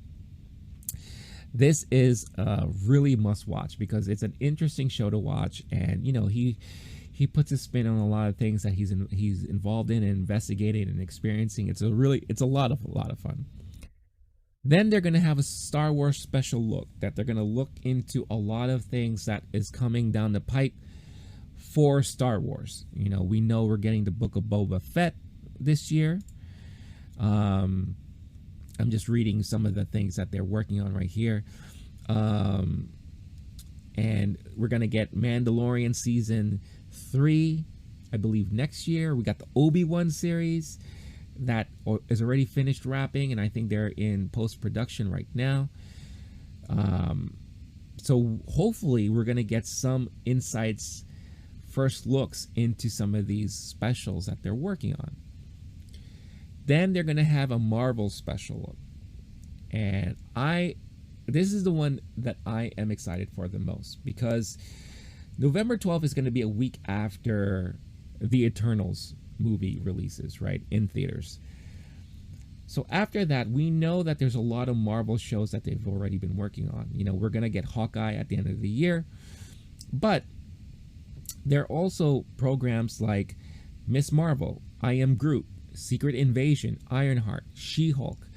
this is a really must watch because it's an interesting show to watch, and he puts a spin on a lot of things that he's involved in and investigating and experiencing. It's a lot of fun. Then they're going to have a Star Wars special look that they're going to look into a lot of things that is coming down the pipe for Star Wars. We know we're getting the Book of Boba Fett this year. I'm just reading some of the things that they're working on right here. And we're going to get Mandalorian season 3, I believe, next year. We got the Obi-Wan series that is already finished wrapping, and I think they're in post-production right now. So hopefully we're going to get some insights, first looks into some of these specials that they're working on. Then they're going to have a Marvel special look. And this is the one that I am excited for the most, because November 12th is going to be a week after the Eternals movie releases, right, in theaters. So after that, we know that there's a lot of Marvel shows that they've already been working on. We're going to get Hawkeye at the end of the year. But there are also programs like Miss Marvel, I Am Groot, Secret Invasion, Ironheart, She-Hulk.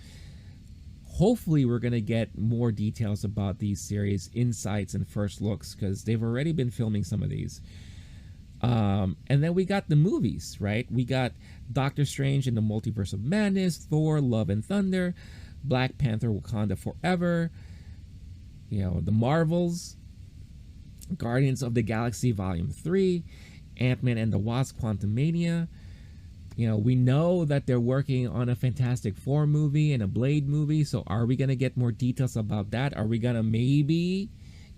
Hopefully we're going to get more details about these series, insights, and first looks, because they've already been filming some of these. And then we got the movies, right? We got Doctor Strange in the Multiverse of Madness, Thor, Love and Thunder, Black Panther, Wakanda Forever, the Marvels, Guardians of the Galaxy Volume 3, Ant-Man and the Wasp, Quantumania. We know that they're working on a Fantastic Four movie and a Blade movie, so are we going to get more details about that? Are we going to maybe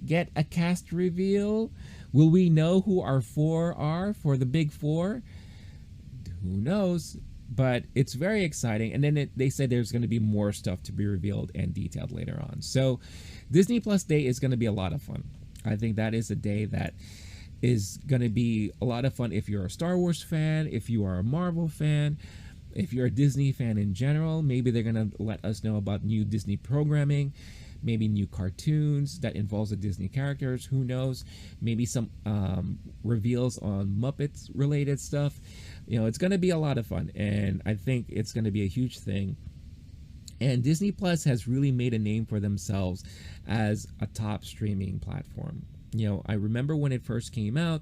get a cast reveal? Will we know who our 4 are for the big 4? Who knows? But it's very exciting. And then they said there's going to be more stuff to be revealed and detailed later on. So Disney Plus Day is going to be a lot of fun. I think that is a day that is going to be a lot of fun if you're a Star Wars fan, if you are a Marvel fan, if you're a Disney fan in general. Maybe they're going to let us know about new Disney programming, maybe new cartoons that involves the Disney characters. Who knows? Maybe some reveals on Muppets related stuff. It's going to be a lot of fun, and I think it's going to be a huge thing. And Disney Plus has really made a name for themselves as a top streaming platform. I remember when it first came out,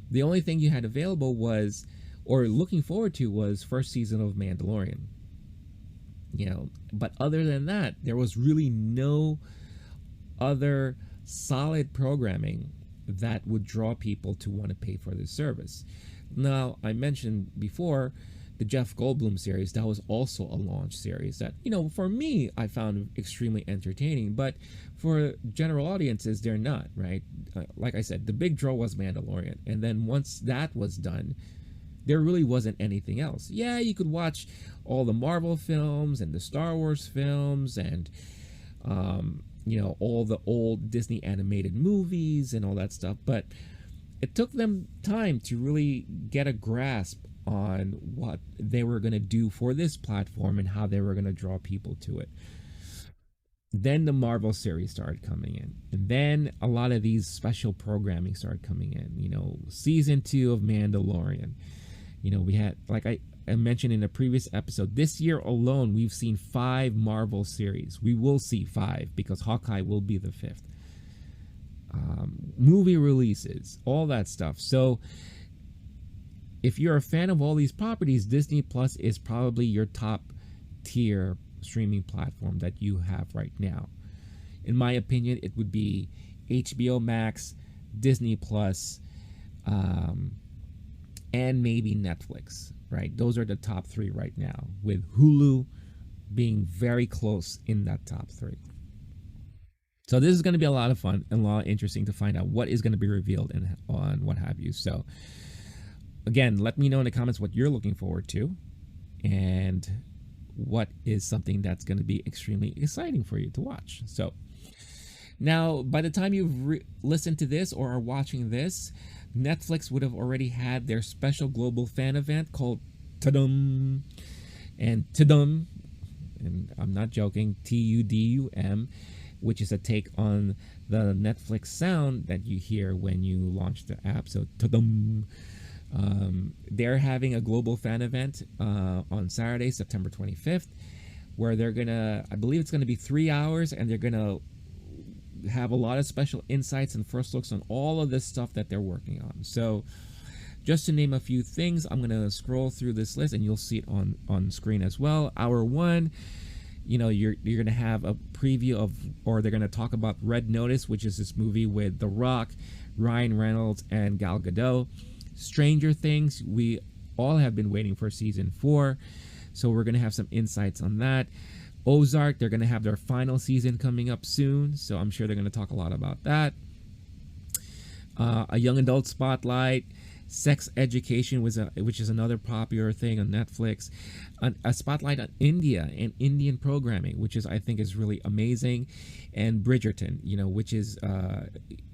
the only thing you had available was, or looking forward to, was first season of Mandalorian. But other than that, there was really no other solid programming that would draw people to want to pay for this service. Now, I mentioned before the Jeff Goldblum series. That was also a launch series that, for me, I found extremely entertaining, but for general audiences, they're not, right? Like I said, the big draw was Mandalorian. And then once that was done, there really wasn't anything else. Yeah, you could watch all the Marvel films and the Star Wars films and all the old Disney animated movies and all that stuff, but it took them time to really get a grasp on what they were going to do for this platform and how they were going to draw people to it. Then the Marvel series started coming in, and then a lot of these special programming started coming in. Season 2 of Mandalorian. We had, like I mentioned in a previous episode, this year alone we've seen 5 Marvel series. We will see 5 because Hawkeye will be the 5th. Movie releases, all that stuff. So if you're a fan of all these properties, Disney Plus is probably your top tier streaming platform that you have right now. In my opinion, it would be HBO Max, Disney Plus, and maybe Netflix, right? Those are the top 3 right now, with Hulu being very close in that top 3. So this is going to be a lot of fun and a lot interesting to find out what is going to be revealed and on what have you. So again, let me know in the comments what you're looking forward to and what is something that's going to be extremely exciting for you to watch. So now, by the time you've listened to this or are watching this, Netflix would have already had their special global fan event called TUDUM. And TUDUM, and I'm not joking, TUDUM, which is a take on the Netflix sound that you hear when you launch the app. So TUDUM. They're having a global fan event on Saturday, September 25th, where they're gonna, I believe it's gonna be 3 hours, and they're gonna have a lot of special insights and first looks on all of this stuff that they're working on. So just to name a few things, I'm gonna scroll through this list and you'll see it on screen as well. Hour 1, you're gonna have a preview of, or they're gonna talk about Red Notice, which is this movie with The Rock, Ryan Reynolds, and Gal Gadot. Stranger Things, we all have been waiting for season 4, so we're gonna have some insights on that. Ozark, they're gonna have their final season coming up soon, so I'm sure they're gonna talk a lot about that. A young adult spotlight, Sex Education, which is another popular thing on Netflix. A spotlight on India and Indian programming, which I think is really amazing, and Bridgerton, which is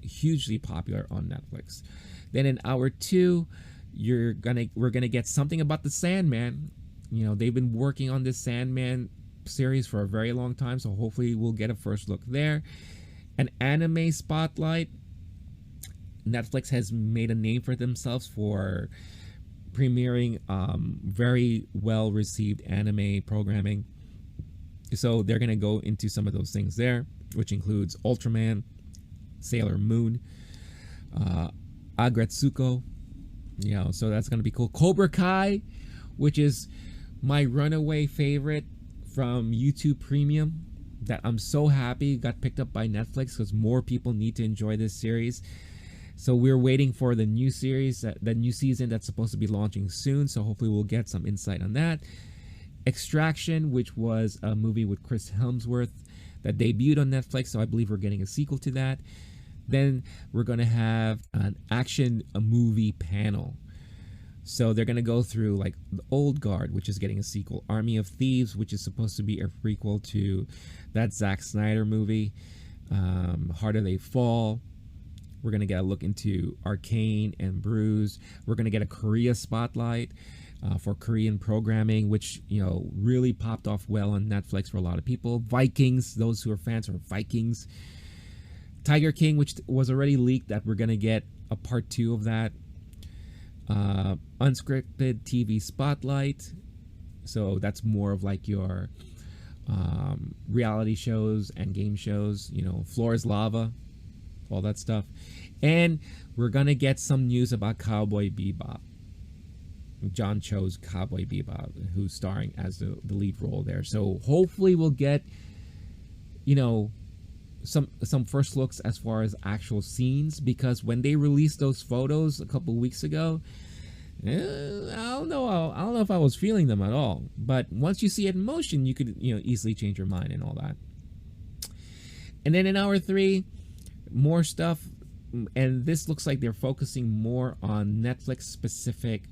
hugely popular on Netflix. Then in hour 2, we're gonna get something about the Sandman. They've been working on this Sandman series for a very long time, so hopefully we'll get a first look there. An anime spotlight. Netflix has made a name for themselves for premiering very well received anime programming, so they're gonna go into some of those things there, which includes Ultraman, Sailor Moon, Agretsuko, so that's gonna be cool. Cobra Kai, which is my runaway favorite from YouTube Premium, that I'm so happy got picked up by Netflix because more people need to enjoy this series. So we're waiting for the new series, the new season that's supposed to be launching soon, so hopefully we'll get some insight on that. Extraction, which was a movie with Chris Hemsworth that debuted on Netflix, so I believe we're getting a sequel to that. Then we're going to have an action movie panel. So they're going to go through like The Old Guard, which is getting a sequel. Army of Thieves, which is supposed to be a prequel to that Zack Snyder movie. Harder They Fall. We're going to get a look into Arcane and Bruise. We're going to get a Korea spotlight for Korean programming, which, really popped off well on Netflix for a lot of people. Vikings, those who are fans of Vikings. Tiger King, which was already leaked that we're going to get a part 2 of that. Unscripted TV spotlight. So that's more of like your reality shows and game shows, Floor is Lava, all that stuff. And we're going to get some news about Cowboy Bebop. John Cho's Cowboy Bebop, who's starring as the lead role there. So hopefully we'll get, some first looks as far as actual scenes, because when they released those photos a couple weeks ago, I don't know if I was feeling them at all. But once you see it in motion, you could easily change your mind and all that. And then in hour 3, more stuff, and this looks like they're focusing more on Netflix specific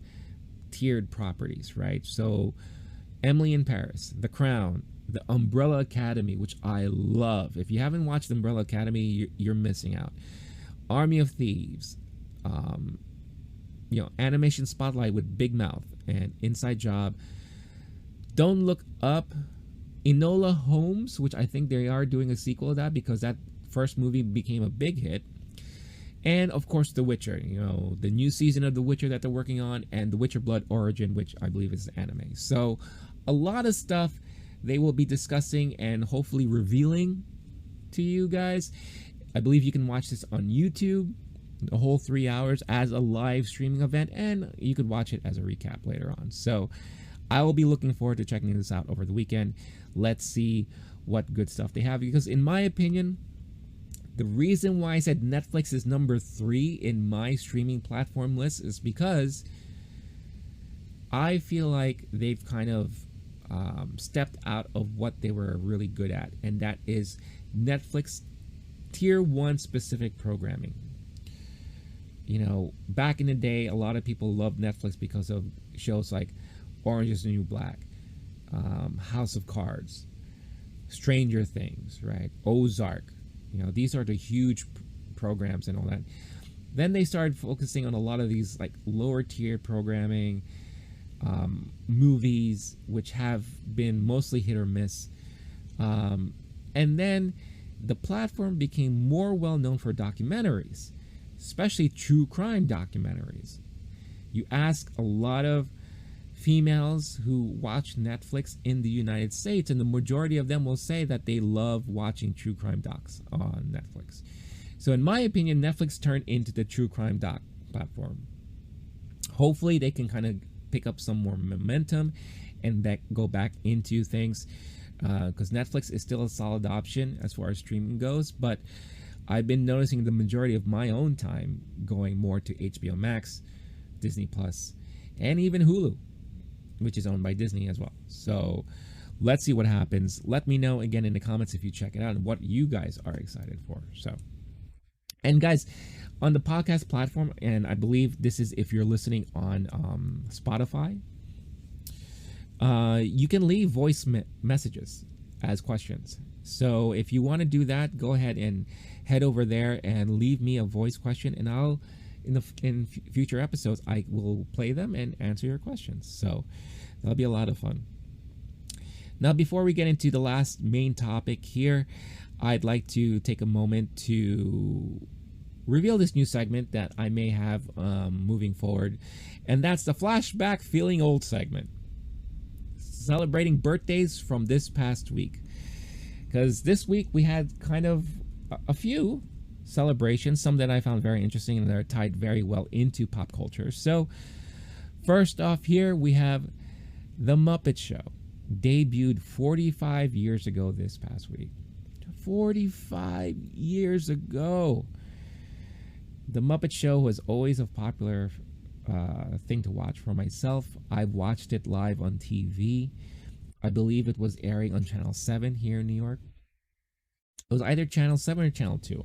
tiered properties, right? So Emily in Paris, The Crown, The Umbrella Academy, which I love. If you haven't watched Umbrella Academy, you're missing out. Army of Thieves, Animation Spotlight with Big Mouth and Inside Job. Don't Look Up, Enola Holmes, which I think they are doing a sequel of that because that first movie became a big hit. And of course, The Witcher, the new season of The Witcher that they're working on, and The Witcher Blood Origin, which I believe is anime. So a lot of stuff they will be discussing and hopefully revealing to you guys. I believe you can watch this on YouTube, the whole 3 hours as a live streaming event, and you could watch it as a recap later on. So I will be looking forward to checking this out over the weekend. Let's see what good stuff they have, because in my opinion, the reason why I said Netflix is number 3 in my streaming platform list is because I feel like they've kind of stepped out of what they were really good at, and that is Netflix tier 1 specific programming. Back in the day, a lot of people loved Netflix because of shows like Orange is the New Black, House of Cards, Stranger Things, right? Ozark. These are the huge programs and all that. Then they started focusing on a lot of these like lower tier programming, movies, which have been mostly hit or miss. And then the platform became more well known for documentaries, especially true crime documentaries. You ask a lot of females who watch Netflix in the United States, and the majority of them will say that they love watching true crime docs on Netflix. So in my opinion, Netflix turned into the true crime doc platform. Hopefully they can kind of pick up some more momentum and go back into things, because Netflix is still a solid option as far as streaming goes, but I've been noticing the majority of my own time going more to HBO Max, Disney Plus, and even Hulu, which is owned by Disney as well. So let's see what happens. Let me know again in the comments if you check it out and what you guys are excited for. And guys, on the podcast platform, and I believe this is if you're listening on Spotify, you can leave voice messages as questions. So if you want to do that, go ahead and head over there and leave me a voice question, and I'll in future episodes I will play them and answer your questions. So that'll be a lot of fun. Now, before we get into the last main topic here, I'd like to take a moment to reveal this new segment that I may have moving forward, and that's the Flashback Feeling Old segment, celebrating birthdays from this past week. Because this week we had kind of a few celebrations, some that I found very interesting and they're tied very well into pop culture. So first off here, we have The Muppet Show, debuted 45 years ago this past week. 45 years ago. The Muppet Show was always a popular thing to watch for myself. I've watched it live on TV. I believe it was airing on Channel 7 here in New York. It was either Channel 7 or Channel 2.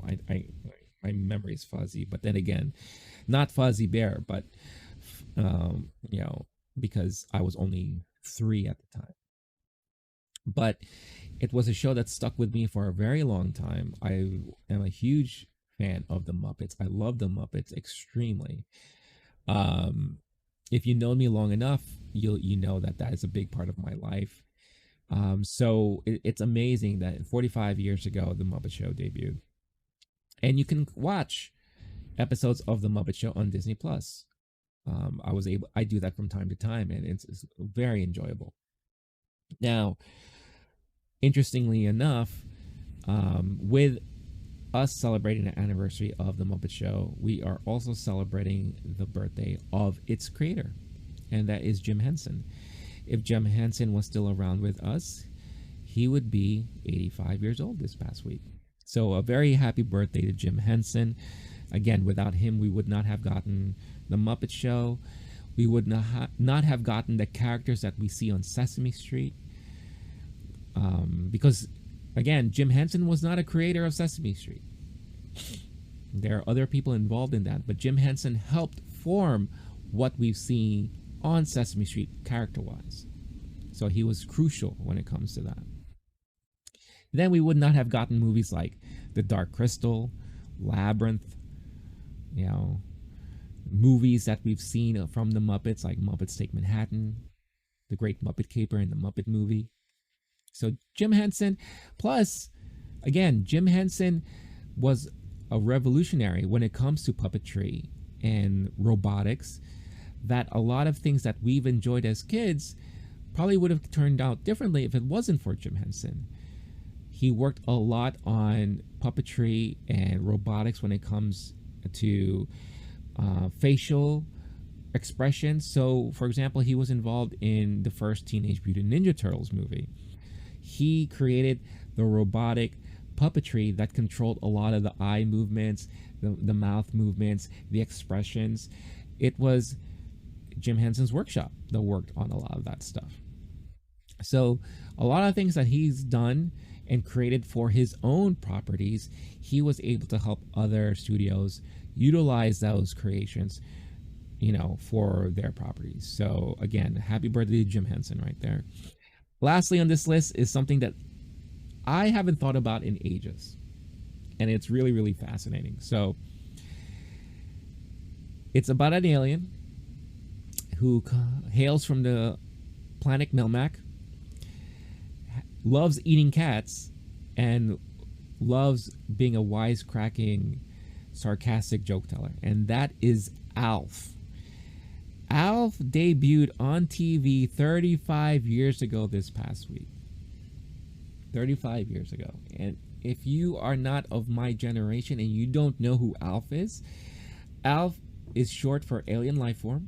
My memory is fuzzy, but then again, not Fuzzy Bear, but because I was only 3 at the time. But it was a show that stuck with me for a very long time. I am a huge fan of the Muppets. I love the Muppets extremely. If you know me long enough, you know that is a big part of my life. So it's amazing that 45 years ago the Muppet Show debuted, and you can watch episodes of the Muppet Show on Disney Plus. I do that from time to time, and it's very enjoyable. Now, interestingly enough, with us celebrating the anniversary of the Muppet Show, we are also celebrating the birthday of its creator, and that is Jim Henson. If Jim Henson was still around with us, he would be 85 years old this past week. So a very happy birthday to Jim Henson. Again, without him, we would not have gotten the Muppet Show. We would not have gotten the characters that we see on Sesame Street. Because, again, Jim Henson was not a creator of Sesame Street. There are other people involved in that, but Jim Henson helped form what we've seen on Sesame Street character-wise. So he was crucial when it comes to that. Then we would not have gotten movies like The Dark Crystal, Labyrinth, you know, movies that we've seen from the Muppets like Muppets Take Manhattan, The Great Muppet Caper, and the Muppet Movie. So Jim Henson, plus, again, Jim Henson was a revolutionary when it comes to puppetry and robotics, that a lot of things that we've enjoyed as kids probably would have turned out differently if it wasn't for Jim Henson. He worked a lot on puppetry and robotics when it comes to facial expression. So, for example, he was involved in the first Teenage Mutant Ninja Turtles movie. He created the robotic puppetry that controlled a lot of the eye movements, the mouth movements, the expressions. It was Jim Henson's workshop that worked on a lot of that stuff. So a lot of things that he's done and created for his own properties, he was able to help other studios utilize those creations, you know, for their properties. So again, happy birthday to Jim Henson right there. Lastly on this list is something that I haven't thought about in ages, and it's really, really fascinating. So it's about an alien who hails from the planet Melmac, loves eating cats, and loves being a wisecracking, sarcastic joke teller, and that is ALF. ALF debuted on TV 35 years ago this past week. 35 years ago. And if you are not of my generation and you don't know who ALF is short for Alien Lifeform.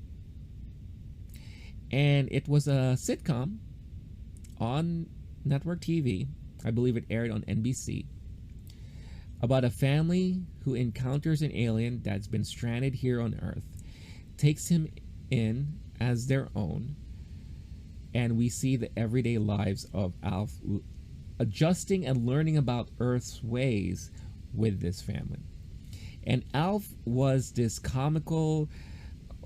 And it was a sitcom on network TV. I believe it aired on NBC. About a family who encounters an alien that's been stranded here on Earth, takes him in as their own, and we see the everyday lives of ALF adjusting and learning about Earth's ways with this family. And ALF was this comical,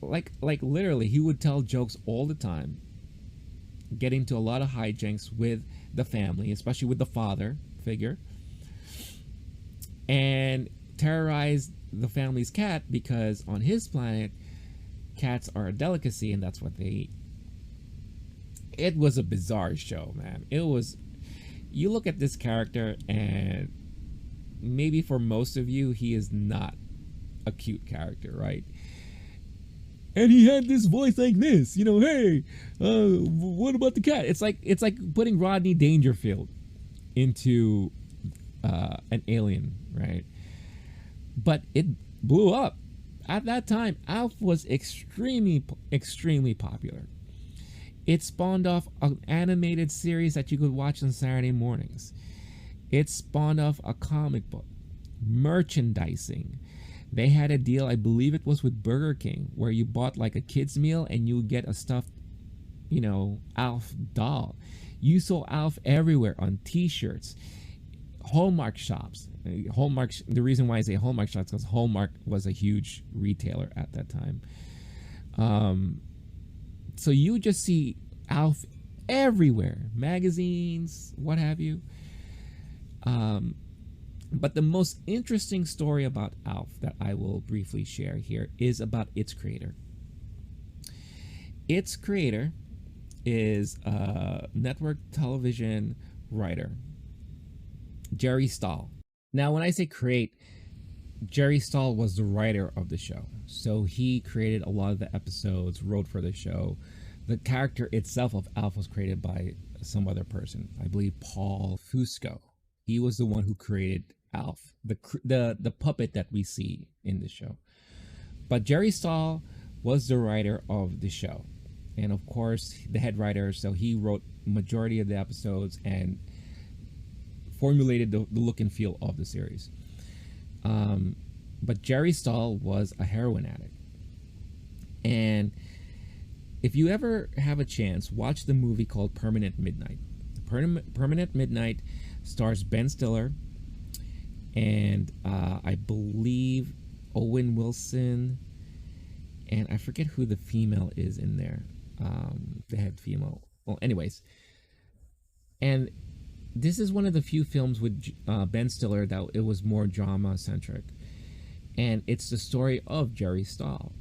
like literally, he would tell jokes all the time, get into a lot of hijinks with the family, especially with the father figure, and terrorize the family's cat because on his planet, cats are a delicacy and that's what they eat. It was a bizarre show, man. It was, you look at this character and maybe for most of you, he is not a cute character, right? And he had this voice like this, you know, hey, what about the cat? It's like putting Rodney Dangerfield into an alien, right? But it blew up. At that time, ALF was extremely popular. It spawned off an animated series that you could watch on Saturday mornings. It spawned off a comic book, merchandising. They had a deal, I believe it was with Burger King, where you bought like a kid's meal and you would get a stuffed, you know, ALF doll. You saw ALF everywhere on t-shirts, Hallmark shops. Hallmark, the reason why I say Hallmark shops is because Hallmark was a huge retailer at that time. So you just see ALF everywhere, magazines, what have you. But the most interesting story about ALF that I will briefly share here is about its creator. Its creator is a network television writer, Jerry Stahl. Now, when I say create, Jerry Stahl was the writer of the show. So he created a lot of the episodes, wrote for the show. The character itself of ALF was created by some other person, I believe Paul Fusco. He was the one who created ALF, the puppet that we see in the show. But Jerry Stahl was the writer of the show. And of course, the head writer, so he wrote majority of the episodes and formulated the look and feel of the series. But Jerry Stahl was a heroin addict. And if you ever have a chance, watch the movie called Permanent Midnight. Permanent Midnight stars Ben Stiller and I believe Owen Wilson, and I forget who the female is in there. the head female. Well, anyways, and this is one of the few films with Ben Stiller that it was more drama centric, and it's the story of Jerry Stahl,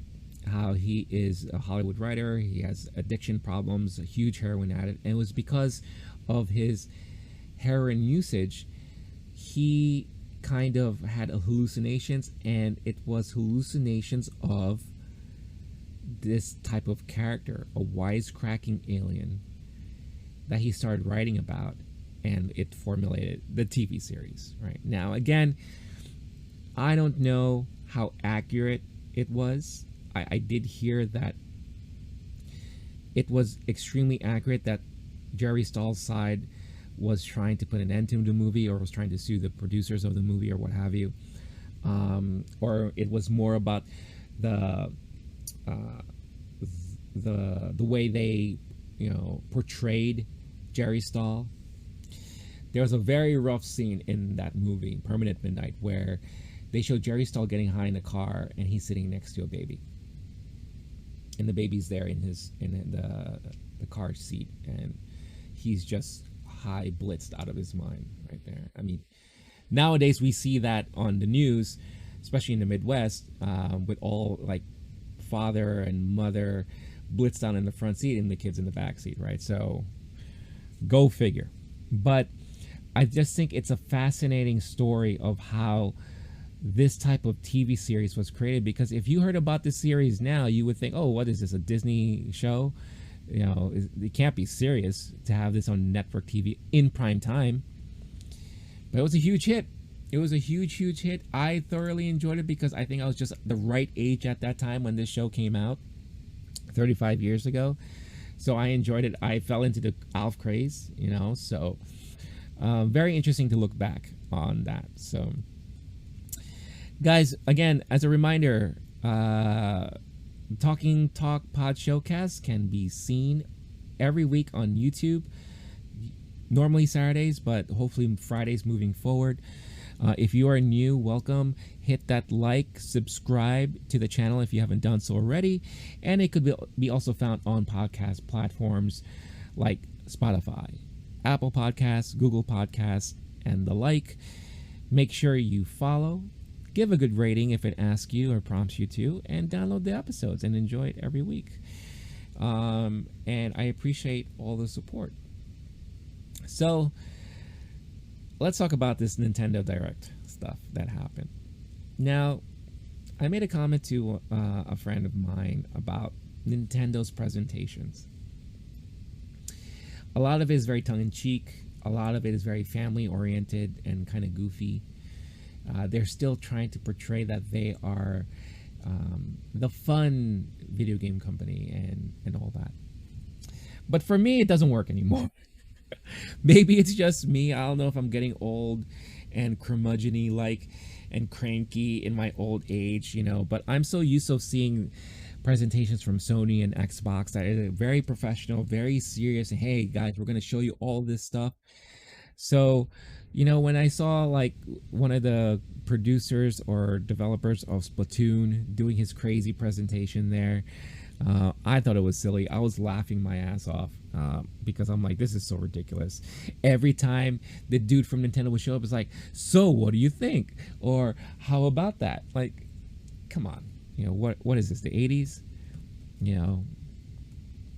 how he is a Hollywood writer. He has addiction problems, a huge heroin addict, and it was because of his heroin usage he kind of had hallucinations, and it was hallucinations of this type of character, a wisecracking alien that he started writing about, and it formulated the TV series. Right now, again, I don't know how accurate it was. I did hear that it was extremely accurate, that Jerry Stahl's side was trying to put an end to the movie, or was trying to sue the producers of the movie, or what have you, or it was more about the way they portrayed Jerry Stahl. There was a very rough scene in that movie, Permanent Midnight, where they show Jerry Stahl getting high in a car, and he's sitting next to a baby, and the baby's there in the car seat, and he's just high, blitzed out of his mind right there. I mean, nowadays we see that on the news, especially in the Midwest, with all like father and mother blitzed out in the front seat and the kids in the back seat, right? So go figure. But I just think it's a fascinating story of how this type of TV series was created, because if you heard about this series now, you would think, oh, what is this, a Disney show? It can't be serious to have this on network TV in prime time. But it was a huge hit. It was a huge, huge hit. I thoroughly enjoyed it because I think I was just the right age at that time when this show came out 35 years ago. So I enjoyed it. I fell into the ALF craze, so very interesting to look back on that. So, guys, again, as a reminder, Talking Talk Podshowcast can be seen every week on YouTube. Normally Saturdays, but hopefully Fridays moving forward. If you are new, welcome. Hit that like, subscribe to the channel if you haven't done so already. And it could be also found on podcast platforms like Spotify, Apple Podcasts, Google Podcasts, and the like. Make sure you follow. Give a good rating if it asks you or prompts you to, and download the episodes and enjoy it every week. And I appreciate all the support. So let's talk about this Nintendo Direct stuff that happened. Now, I made a comment to a friend of mine about Nintendo's presentations. A lot of it is very tongue-in-cheek. A lot of it is very family-oriented and kind of goofy. They're still trying to portray that they are the fun video game company and all that. But for me, it doesn't work anymore. Maybe it's just me. I don't know if I'm getting old and curmudgeon-y like and cranky in my old age, but I'm so used to seeing presentations from Sony and Xbox that are very professional, very serious, and hey guys, we're going to show you all this stuff. So when I saw like one of the producers or developers of Splatoon doing his crazy presentation there, I thought it was silly. I was laughing my ass off because I'm like, this is so ridiculous. Every time the dude from Nintendo would show up, it's like, so what do you think? Or how about that? Like, come on. What is this, the 80s?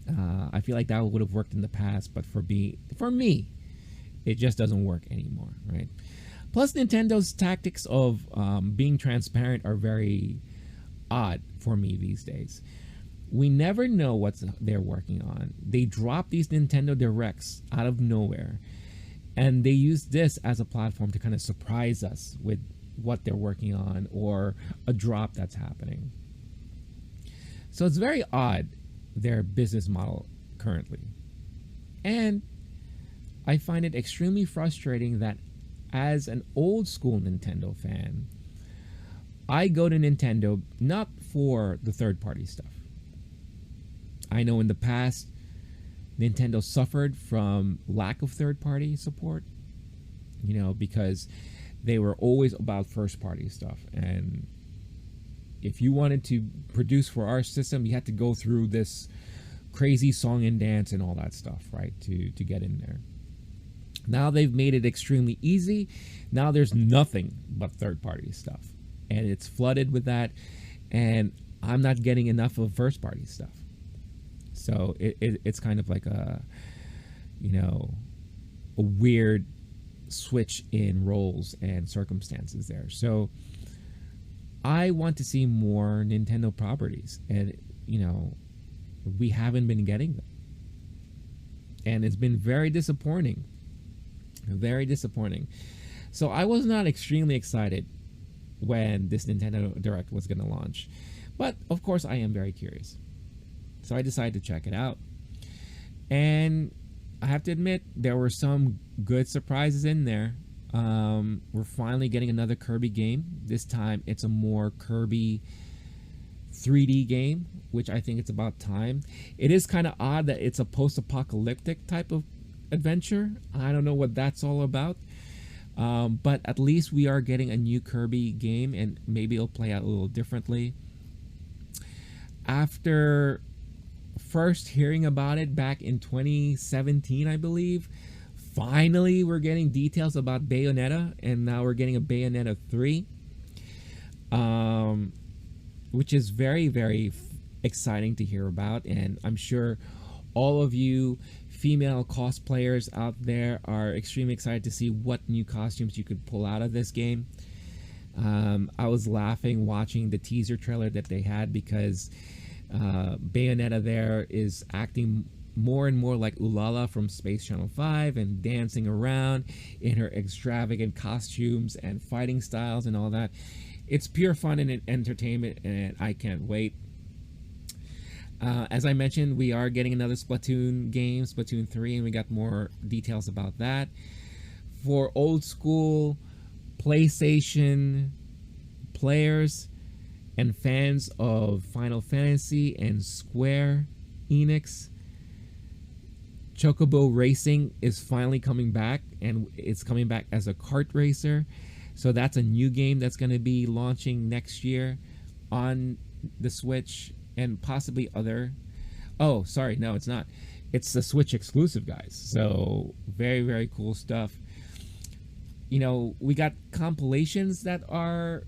I feel like that would have worked in the past, but for me, it just doesn't work anymore, right? Plus, Nintendo's tactics of being transparent are very odd for me these days. We never know what they're working on. They drop these Nintendo Directs out of nowhere, and they use this as a platform to kind of surprise us with what they're working on or a drop that's happening. So it's very odd, their business model currently. And I find it extremely frustrating that as an old school Nintendo fan, I go to Nintendo not for the third party stuff. I know in the past, Nintendo suffered from lack of third party support, because they were always about first party stuff. And if you wanted to produce for our system, you had to go through this crazy song and dance and all that stuff, right? To get in there. Now they've made it extremely easy. Now there's nothing but third-party stuff, and it's flooded with that. And I'm not getting enough of first-party stuff. So it's kind of like a weird switch in roles and circumstances there. So I want to see more Nintendo properties, and we haven't been getting them, and it's been very disappointing. Very disappointing. So I was not extremely excited when this Nintendo Direct was going to launch, but of course I am very curious. So I decided to check it out, and I have to admit there were some good surprises in there. We're finally getting another Kirby game. This time it's a more Kirby 3D game, which I think it's about time. It is kind of odd that it's a post-apocalyptic type of adventure. I don't know what that's all about. But at least we are getting a new Kirby game, and maybe it'll play out a little differently. After first hearing about it back in 2017, I believe, finally we're getting details about Bayonetta, and now we're getting a Bayonetta 3, which is very, very exciting to hear about. And I'm sure all of you female cosplayers out there are extremely excited to see what new costumes you could pull out of this game. I was laughing watching the teaser trailer that they had, because Bayonetta there is acting more and more like Ulala from Space Channel 5 and dancing around in her extravagant costumes and fighting styles and all that. It's pure fun and entertainment, and I can't wait. As I mentioned, we are getting another Splatoon game, Splatoon 3, and we got more details about that. For old school PlayStation players and fans of Final Fantasy and Square Enix, Chocobo Racing is finally coming back, and it's coming back as a kart racer. So that's a new game that's going to be launching next year on the Switch and possibly other. Oh, sorry, no, it's not. It's the Switch exclusive, guys. So very, very cool stuff. We got compilations that are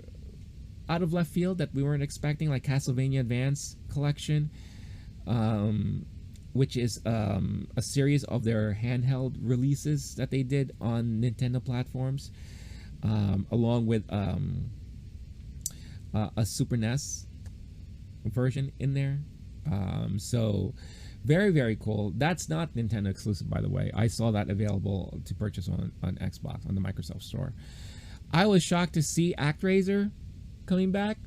out of left field that we weren't expecting, like Castlevania Advance Collection, which is a series of their handheld releases that they did on Nintendo platforms, along with a Super NES version in there. So very, very cool. That's not Nintendo exclusive, by the way. I saw that available to purchase on Xbox, on the Microsoft Store. I was shocked to see ActRaiser coming back.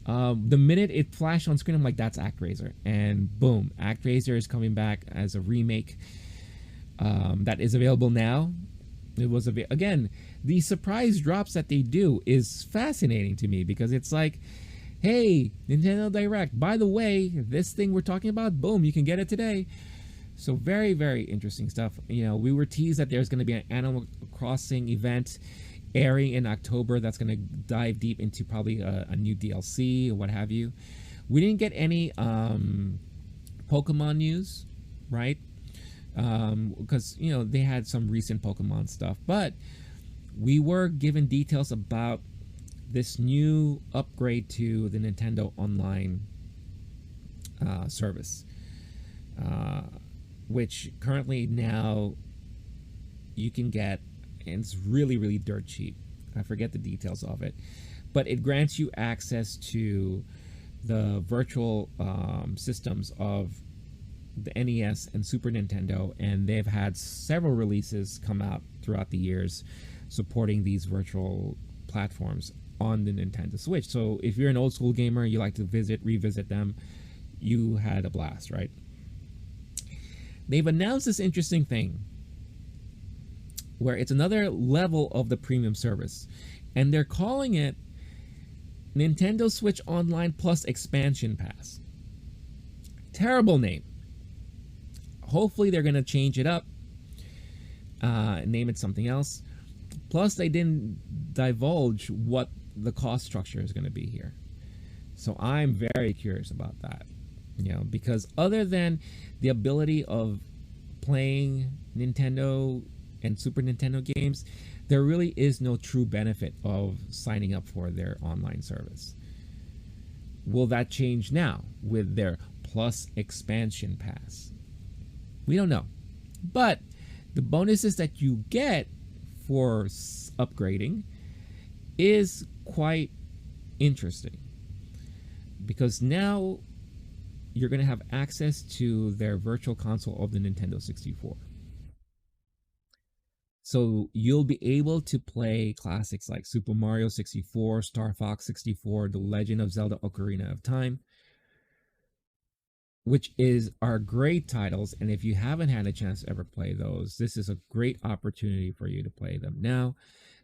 The minute it flashed on screen, I'm like, that's ActRaiser. And boom, ActRaiser is coming back as a remake that is available now. It was again, the surprise drops that they do is fascinating to me, because it's like, hey, Nintendo Direct, by the way, this thing we're talking about, boom, you can get it today. So very, very interesting stuff. We were teased that there's going to be an Animal Crossing event airing in October that's going to dive deep into probably a new DLC or what have you. We didn't get any Pokemon news, right? Because they had some recent Pokemon stuff, but we were given details about this new upgrade to the Nintendo Online service, which currently now you can get, and it's really, really dirt cheap. I forget the details of it, but it grants you access to the virtual systems of the NES and Super Nintendo, and they've had several releases come out throughout the years supporting these virtual platforms on the Nintendo Switch. So if you're an old school gamer, you like to revisit them, you had a blast, right? They've announced this interesting thing where it's another level of the premium service, and they're calling it Nintendo Switch Online Plus Expansion Pass. Terrible name. Hopefully they're going to change it up, name it something else. Plus, they didn't divulge what the cost structure is going to be here. So I'm very curious about that. because other than the ability of playing Nintendo and Super Nintendo games, there really is no true benefit of signing up for their online service. Will that change now with their Plus expansion pass? We don't know. But the bonuses that you get for upgrading is quite interesting, because now you're going to have access to their virtual console of the Nintendo 64. So you'll be able to play classics like Super Mario 64, Star Fox 64, The Legend of Zelda Ocarina of Time, which are great titles. And if you haven't had a chance to ever play those, this is a great opportunity for you to play them now.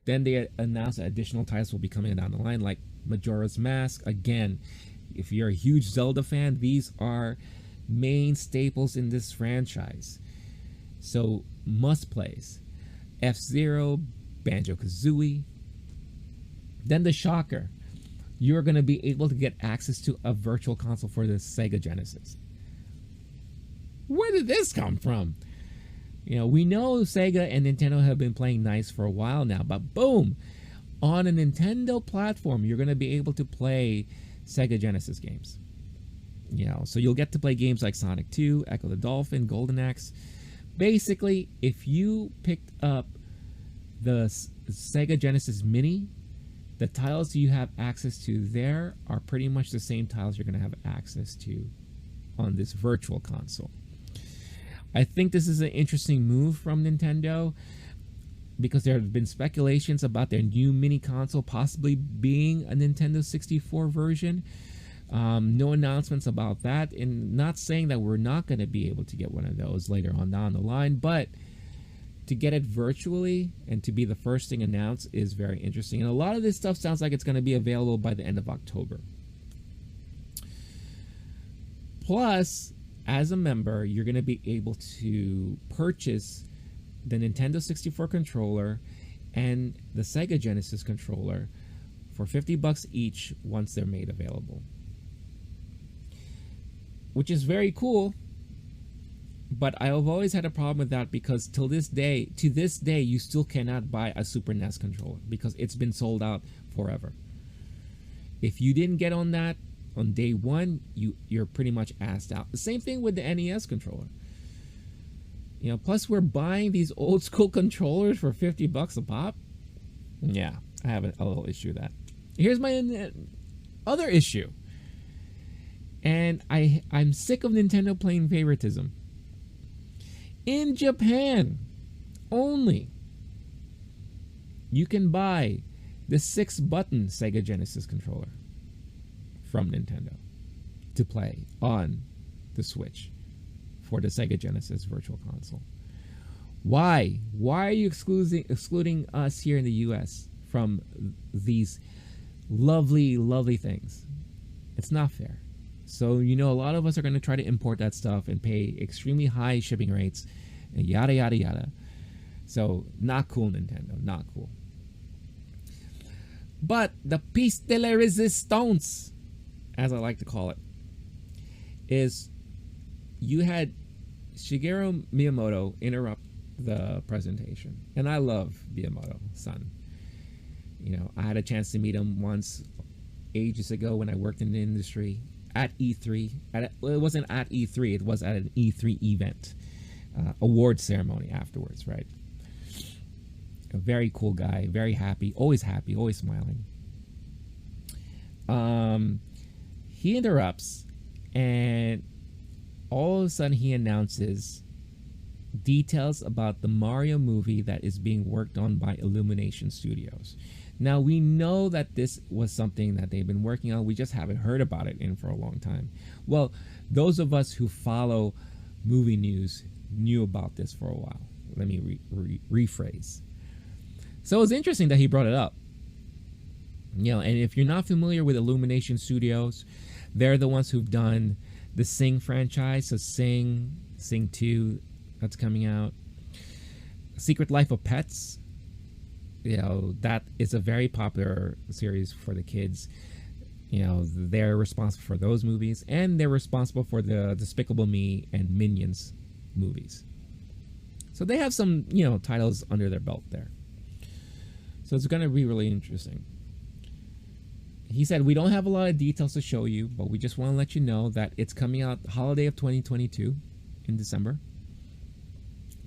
Then they announced that additional titles will be coming down the line, like Majora's Mask. Again, if you're a huge Zelda fan, these are main staples in this franchise. So must plays. F-Zero, Banjo-Kazooie. Then the shocker, you're going to be able to get access to a virtual console for the Sega Genesis. Where did this come from? We know Sega and Nintendo have been playing nice for a while now, but boom, on a Nintendo platform, you're going to be able to play Sega Genesis games. So you'll get to play games like Sonic 2, Echo the Dolphin, Golden Axe. Basically, if you picked up the Sega Genesis Mini, the titles you have access to there are pretty much the same titles you're going to have access to on this virtual console. I think this is an interesting move from Nintendo, because there have been speculations about their new mini console possibly being a Nintendo 64 version. No announcements about that, and not saying that we're not going to be able to get one of those later on down the line, but to get it virtually and to be the first thing announced is very interesting. And a lot of this stuff sounds like it's going to be available by the end of October. Plus, as a member, you're going to be able to purchase the Nintendo 64 controller and the Sega Genesis controller for $50 each once they're made available, which is very cool. But I've always had a problem with that, because to this day, you still cannot buy a Super NES controller because it's been sold out forever. If you didn't get on that on day one, you're pretty much assed out. The same thing with the NES controller. Plus we're buying these old school controllers for $50 a pop. Yeah, I have a little issue with that. Here's my other issue. And I'm sick of Nintendo playing favoritism. In Japan only, you can buy the 6-button Sega Genesis controller from Nintendo to play on the Switch for the Sega Genesis Virtual Console. Why? Why are you excluding us here in the US from these lovely, lovely things? It's not fair. So, a lot of us are going to try to import that stuff and pay extremely high shipping rates and yada, yada, yada. So, not cool, Nintendo. Not cool. But the piece de la resistance, as I like to call it, is you had Shigeru Miyamoto interrupt the presentation. And I love Miyamoto-san. I had a chance to meet him once ages ago when I worked in the industry. At E3, it wasn't at E3, it was at an E3 event, award ceremony afterwards, right? A very cool guy, very happy, always smiling. He interrupts, and all of a sudden he announces details about the Mario movie that is being worked on by Illumination Studios. Now, we know that this was something that they've been working on. We just haven't heard about it for a long time. Well, those of us who follow movie news knew about this for a while. Let me rephrase. So it's interesting that he brought it up. And if you're not familiar with Illumination Studios, they're the ones who've done the Sing franchise. So Sing 2, that's coming out. Secret Life of Pets. That is a very popular series for the kids. You know, they're responsible for those movies, and they're responsible for the Despicable Me and Minions movies. So they have some, you know, titles under their belt there. So it's going to be really interesting. He said, we don't have a lot of details to show you, but we just want to let you know that it's coming out the holiday of 2022 in December.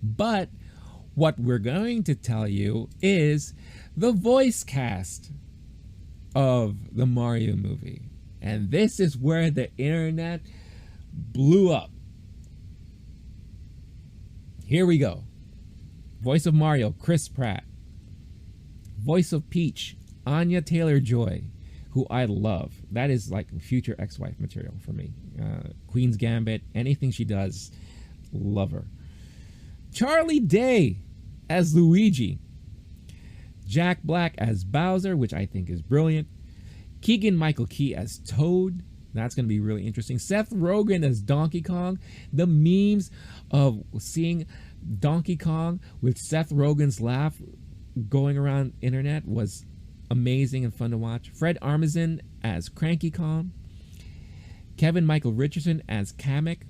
But what we're going to tell you is the voice cast of the Mario movie. And this is where the internet blew up. Here we go. Voice of Mario, Chris Pratt. Voice of Peach, Anya Taylor-Joy, who I love. That is like future ex-wife material for me. Queen's Gambit, anything she does, love her. Charlie Day as Luigi. Jack Black as Bowser, which I think is brilliant. Keegan-Michael Key as Toad. That's going to be really interesting. Seth Rogen as Donkey Kong. The memes of seeing Donkey Kong with Seth Rogen's laugh going around internet was amazing and fun to watch. Fred Armisen as Cranky Kong. Kevin Michael Richardson as Kamek.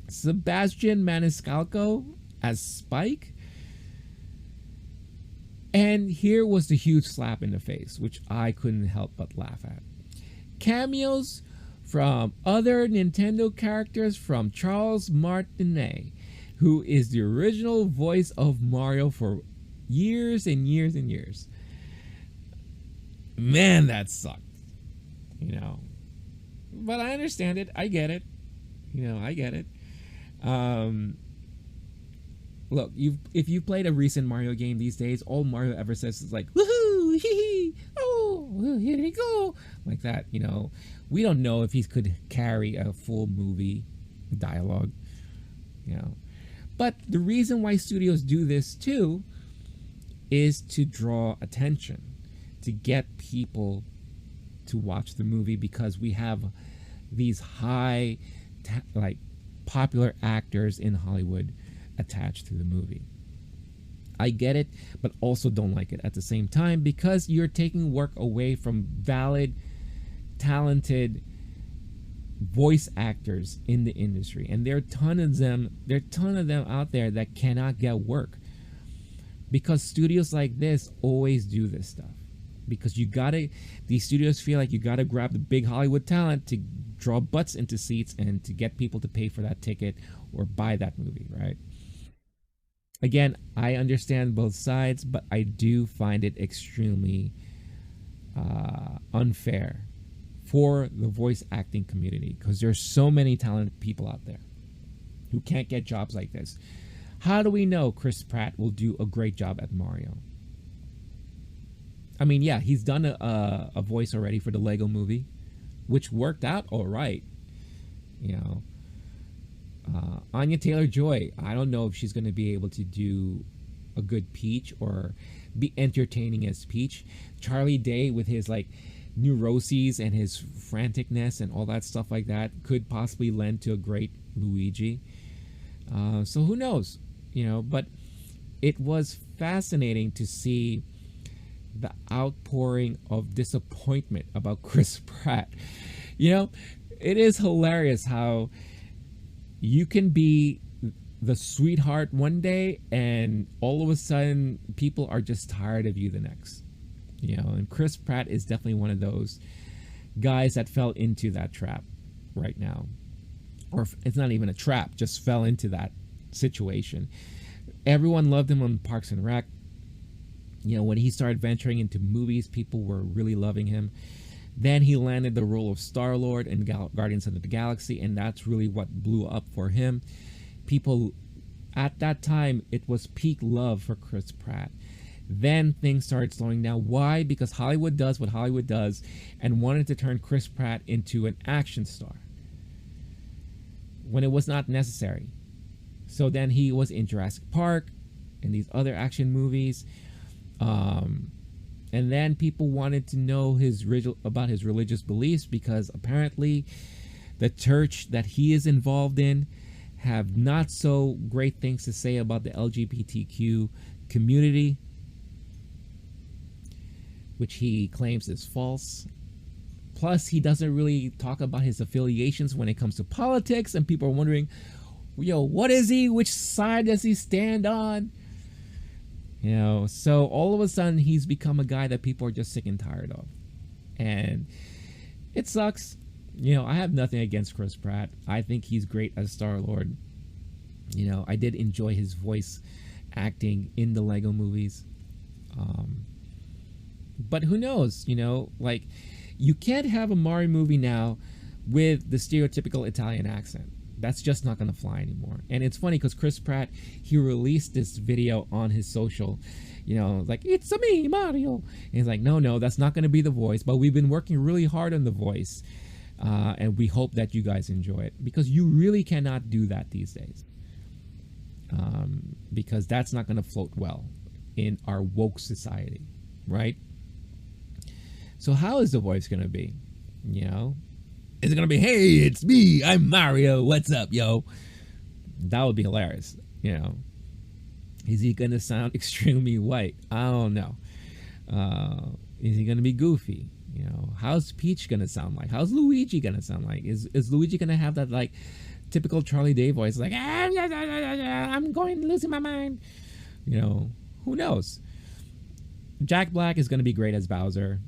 Sebastian Maniscalco as Spike. And here was the huge slap in the face, which I couldn't help but laugh at. Cameos from other Nintendo characters from Charles Martinet, who is the original voice of Mario for years and years and years. Man, that sucked. You know. But I understand it. I get it. You know, I get it. Look, if you played a recent Mario game these days, all Mario ever says is like, woohoo, hee hee, oh, here we go. Like that, you know. We don't know if he could carry a full movie dialogue, you know. But the reason why studios do this too is to draw attention, to get people to watch the movie, because we have these high, like, popular actors in Hollywood attached to the movie. I get it, but also don't like it at the same time, because you're taking work away from valid, talented voice actors in the industry, and there are a ton of them. There are a ton of them out there that cannot get work because studios like this always do this stuff. Because these studios feel like you gotta grab the big Hollywood talent to draw butts into seats and to get people to pay for that ticket or buy that movie, right? Again, I understand both sides, but I do find it extremely unfair for the voice acting community, because there's so many talented people out there who can't get jobs like this. How do we know Chris Pratt will do a great job at Mario? I mean, yeah, he's done a voice already for the Lego movie, which worked out all right. You know, Anya Taylor-Joy, I don't know if she's going to be able to do a good Peach or be entertaining as Peach. Charlie Day, with his like neuroses and his franticness and all that stuff like that, could possibly lend to a great Luigi. So who knows, you know? But it was fascinating to see the outpouring of disappointment about Chris Pratt. You know, it is hilarious how you can be the sweetheart one day and all of a sudden people are just tired of you the next. You know, and Chris Pratt is definitely one of those guys that fell into that trap right now. Or it's not even a trap, just fell into that situation. Everyone loved him on Parks and Rec. You know, when he started venturing into movies, people were really loving him. Then he landed the role of Star-Lord in Guardians of the Galaxy, and that's really what blew up for him. People, at that time, it was peak love for Chris Pratt. Then things started slowing down. Why? Because Hollywood does what Hollywood does and wanted to turn Chris Pratt into an action star when it was not necessary. So then he was in Jurassic Park and these other action movies. And then people wanted to know about his religious beliefs, because apparently the church that he is involved in have not so great things to say about the LGBTQ community, which he claims is false. Plus, he doesn't really talk about his affiliations when it comes to politics, and people are wondering, yo, what is he? Which side does he stand on? You know, so all of a sudden he's become a guy that people are just sick and tired of. And it sucks. You know, I have nothing against Chris Pratt. I think he's great as Star-Lord. You know, I did enjoy his voice acting in the Lego movies. But who knows, you know, like, you can't have a Mario movie now with the stereotypical Italian accent. That's just not going to fly anymore. And it's funny because Chris Pratt, he released this video on his social, you know, like, it's a me, Mario. And he's like, no, that's not going to be the voice, but we've been working really hard on the voice. And we hope that you guys enjoy it, because you really cannot do that these days. Because that's not going to float well in our woke society, right? So how is the voice going to be? You know, is it going to be, hey, it's me, I'm Mario, what's up, yo? That would be hilarious, you know. Is he going to sound extremely white? I don't know. Is he going to be goofy? You know, how's Peach going to sound like? How's Luigi going to sound like? Is Luigi going to have that, like, typical Charlie Day voice, like, I'm losing my mind? You know, who knows? Jack Black is going to be great as Bowser.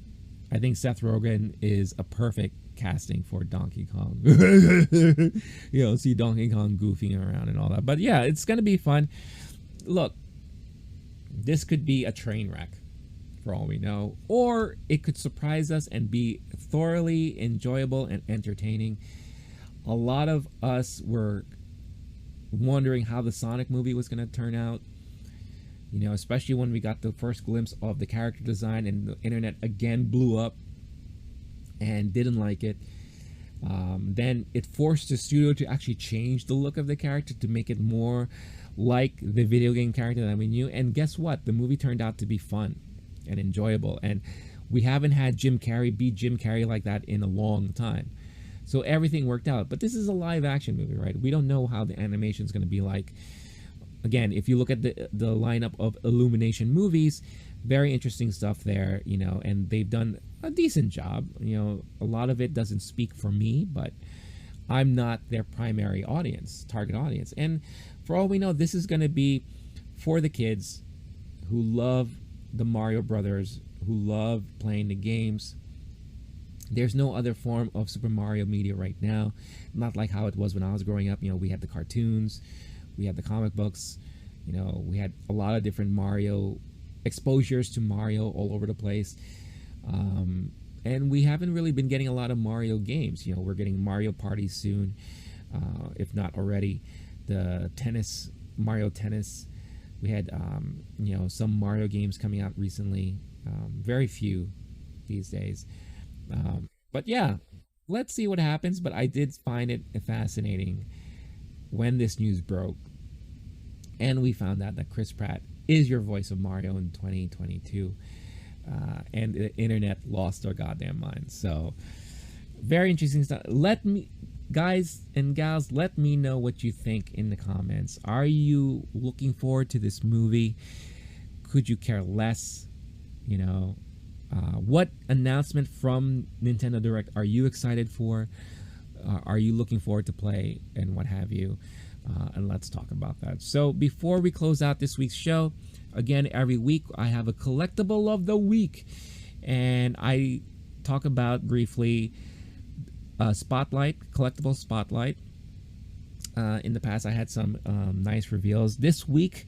I think Seth Rogen is a perfect casting for Donkey Kong. You know, see Donkey Kong goofing around and all that. But yeah, it's going to be fun. Look, this could be a train wreck for all we know, or it could surprise us and be thoroughly enjoyable and entertaining. A lot of us were wondering how the Sonic movie was going to turn out. You know, especially when we got the first glimpse of the character design and the internet again blew up and didn't like it. Then it forced the studio to actually change the look of the character to make it more like the video game character that we knew. And guess what? The movie turned out to be fun and enjoyable. And we haven't had Jim Carrey be Jim Carrey like that in a long time. So everything worked out. But this is a live action movie, right? We don't know how the animation is going to be like. Again, if you look at the lineup of Illumination movies, very interesting stuff there, you know, and they've done a decent job. You know, a lot of it doesn't speak for me, but I'm not their primary audience, target audience. And for all we know, this is going to be for the kids who love the Mario Brothers, who love playing the games. There's no other form of Super Mario media right now, not like how it was when I was growing up. You know, we had the cartoons, we had the comic books, you know, we had a lot of different Mario exposures to Mario all over the place. And we haven't really been getting a lot of Mario games. You know, we're getting Mario Party soon, if not already. The tennis, Mario Tennis. We had, you know, some Mario games coming out recently. Very few these days. But yeah, let's see what happens. But I did find it fascinating when this news broke and we found out that Chris Pratt is your voice of Mario in 2022, and the internet lost their goddamn minds. So very interesting stuff. Let me, guys and gals, let me know what you think in the comments. Are you looking forward to this movie? Could you care less? You know, what announcement from Nintendo Direct are you excited for? Are you looking forward to play, and what have you? And let's talk about that. So before we close out this week's show, again, every week I have a collectible of the week, and I talk about briefly collectible spotlight. In the past, I had some nice reveals. This week,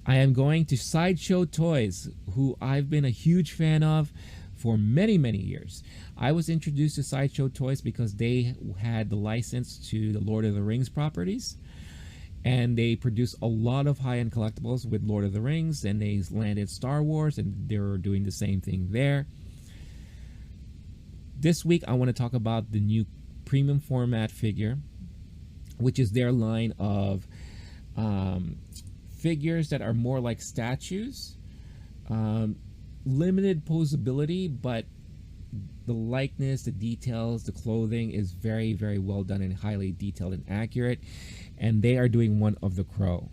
I am going to Sideshow Toys, who I've been a huge fan of for many, many years. I was introduced to Sideshow Toys because they had the license to the Lord of the Rings properties, and they produce a lot of high-end collectibles with Lord of the Rings, and they landed Star Wars, and they're doing the same thing there. This week, I want to talk about the new premium format figure, which is their line of figures that are more like statues. Limited posability, but the likeness, the details, the clothing is very, very well done and highly detailed and accurate. And they are doing one of The Crow.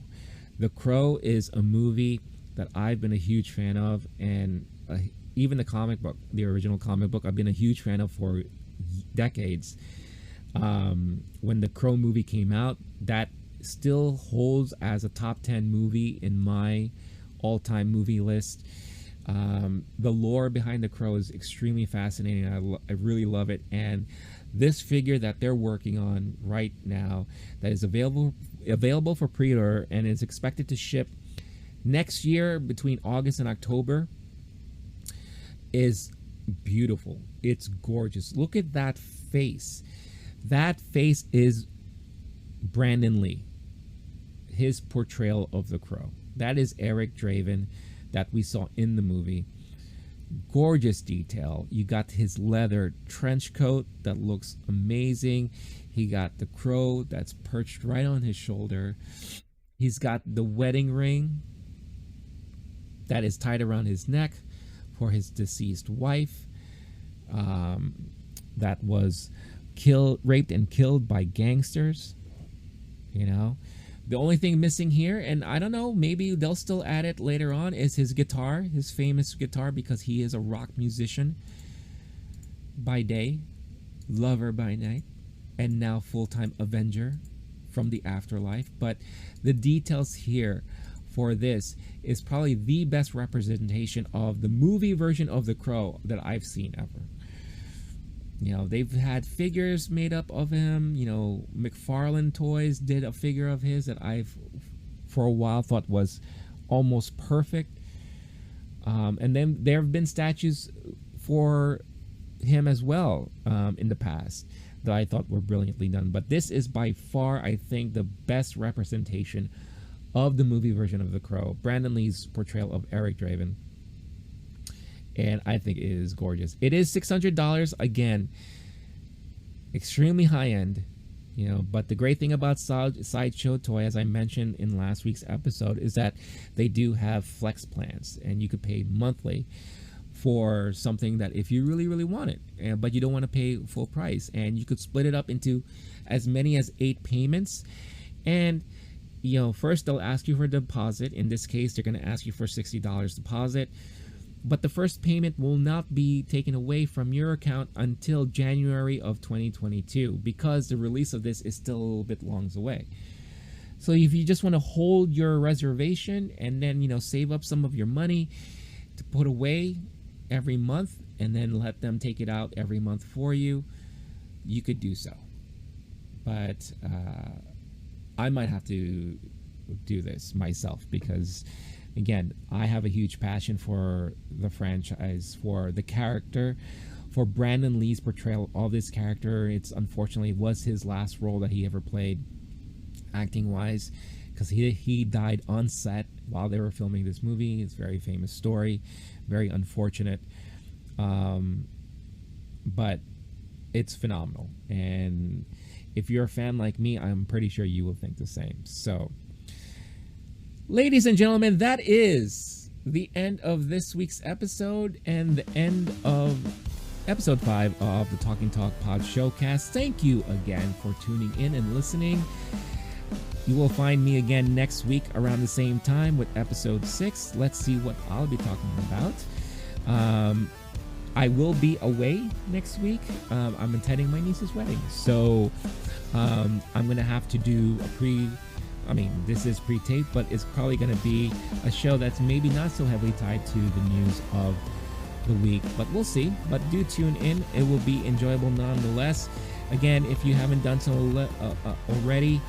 The Crow is a movie that I've been a huge fan of, and even the comic book, the original comic book, I've been a huge fan of for decades. When the Crow movie came out, that still holds as a top 10 movie in my all-time movie list. The lore behind the Crow is extremely fascinating. I really love it. And this figure that they're working on right now, that is available for pre-order and is expected to ship next year between August and October, is beautiful. It's gorgeous. Look at that face. That face is Brandon Lee, his portrayal of the Crow. That is Eric Draven that we saw in the movie. Gorgeous detail. You got his leather trench coat that looks amazing. He got the crow that's perched right on his shoulder. He's got the wedding ring that is tied around his neck for his deceased wife, that was raped and killed by gangsters. You know, the only thing missing here, and I don't know, maybe they'll still add it later on, is his guitar, his famous guitar, because he is a rock musician by day, lover by night, and now full-time Avenger from the afterlife. But the details here for this is probably the best representation of the movie version of the Crow that I've seen ever. You know, they've had figures made up of him. You know, McFarlane Toys did a figure of his that I've, for a while, thought was almost perfect. And then there have been statues for him as well in the past that I thought were brilliantly done. But this is by far, I think, the best representation of the movie version of The Crow, Brandon Lee's portrayal of Eric Draven. And I think it is gorgeous. It is $600, again, extremely high end, you know. But the great thing about Sideshow Toy, as I mentioned in last week's episode, is that they do have flex plans, and you could pay monthly for something that if you really, really want it, but you don't want to pay full price, and you could split it up into as many as 8 payments. And you know, first they'll ask you for a deposit. In this case, they're going to ask you for $60 deposit. But the first payment will not be taken away from your account until January of 2022, because the release of this is still a little bit long away. So if you just want to hold your reservation and then, you know, save up some of your money to put away every month and then let them take it out every month for you, you could do so. But I might have to do this myself because, again, I have a huge passion for the franchise, for the character, for Brandon Lee's portrayal of this character. It's unfortunately was his last role that he ever played, acting-wise, because he died on set while they were filming this movie. It's a very famous story, very unfortunate, but it's phenomenal. And if you're a fan like me, I'm pretty sure you will think the same. So, ladies and gentlemen, that is the end of this week's episode and the end of episode 5 of the Talking Talk Podshowcast. Thank you again for tuning in and listening. You will find me again next week around the same time with episode 6. Let's see what I'll be talking about. I will be away next week. I'm attending my niece's wedding. So I'm going to have to do this is pre-taped, but it's probably going to be a show that's maybe not so heavily tied to the news of the week. But we'll see. But do tune in. It will be enjoyable nonetheless. Again, if you haven't done so already,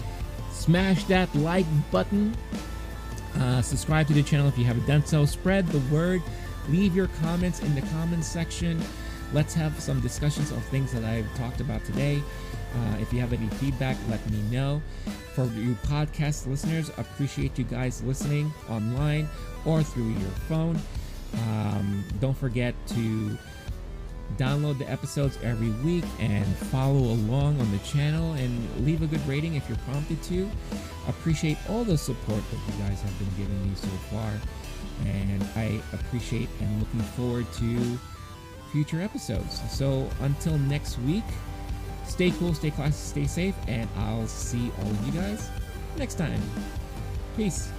smash that like button. Subscribe to the channel if you haven't done so. Spread the word. Leave your comments in the comments section. Let's have some discussions of things that I've talked about today. If you have any feedback, let me know. For you podcast listeners, appreciate you guys listening online or through your phone. Don't forget to download the episodes every week and follow along on the channel and leave a good rating if you're prompted to. Appreciate all the support that you guys have been giving me so far, and I appreciate and looking forward to future episodes. So until next week, stay cool, stay classy, stay safe, and I'll see all of you guys next time. Peace.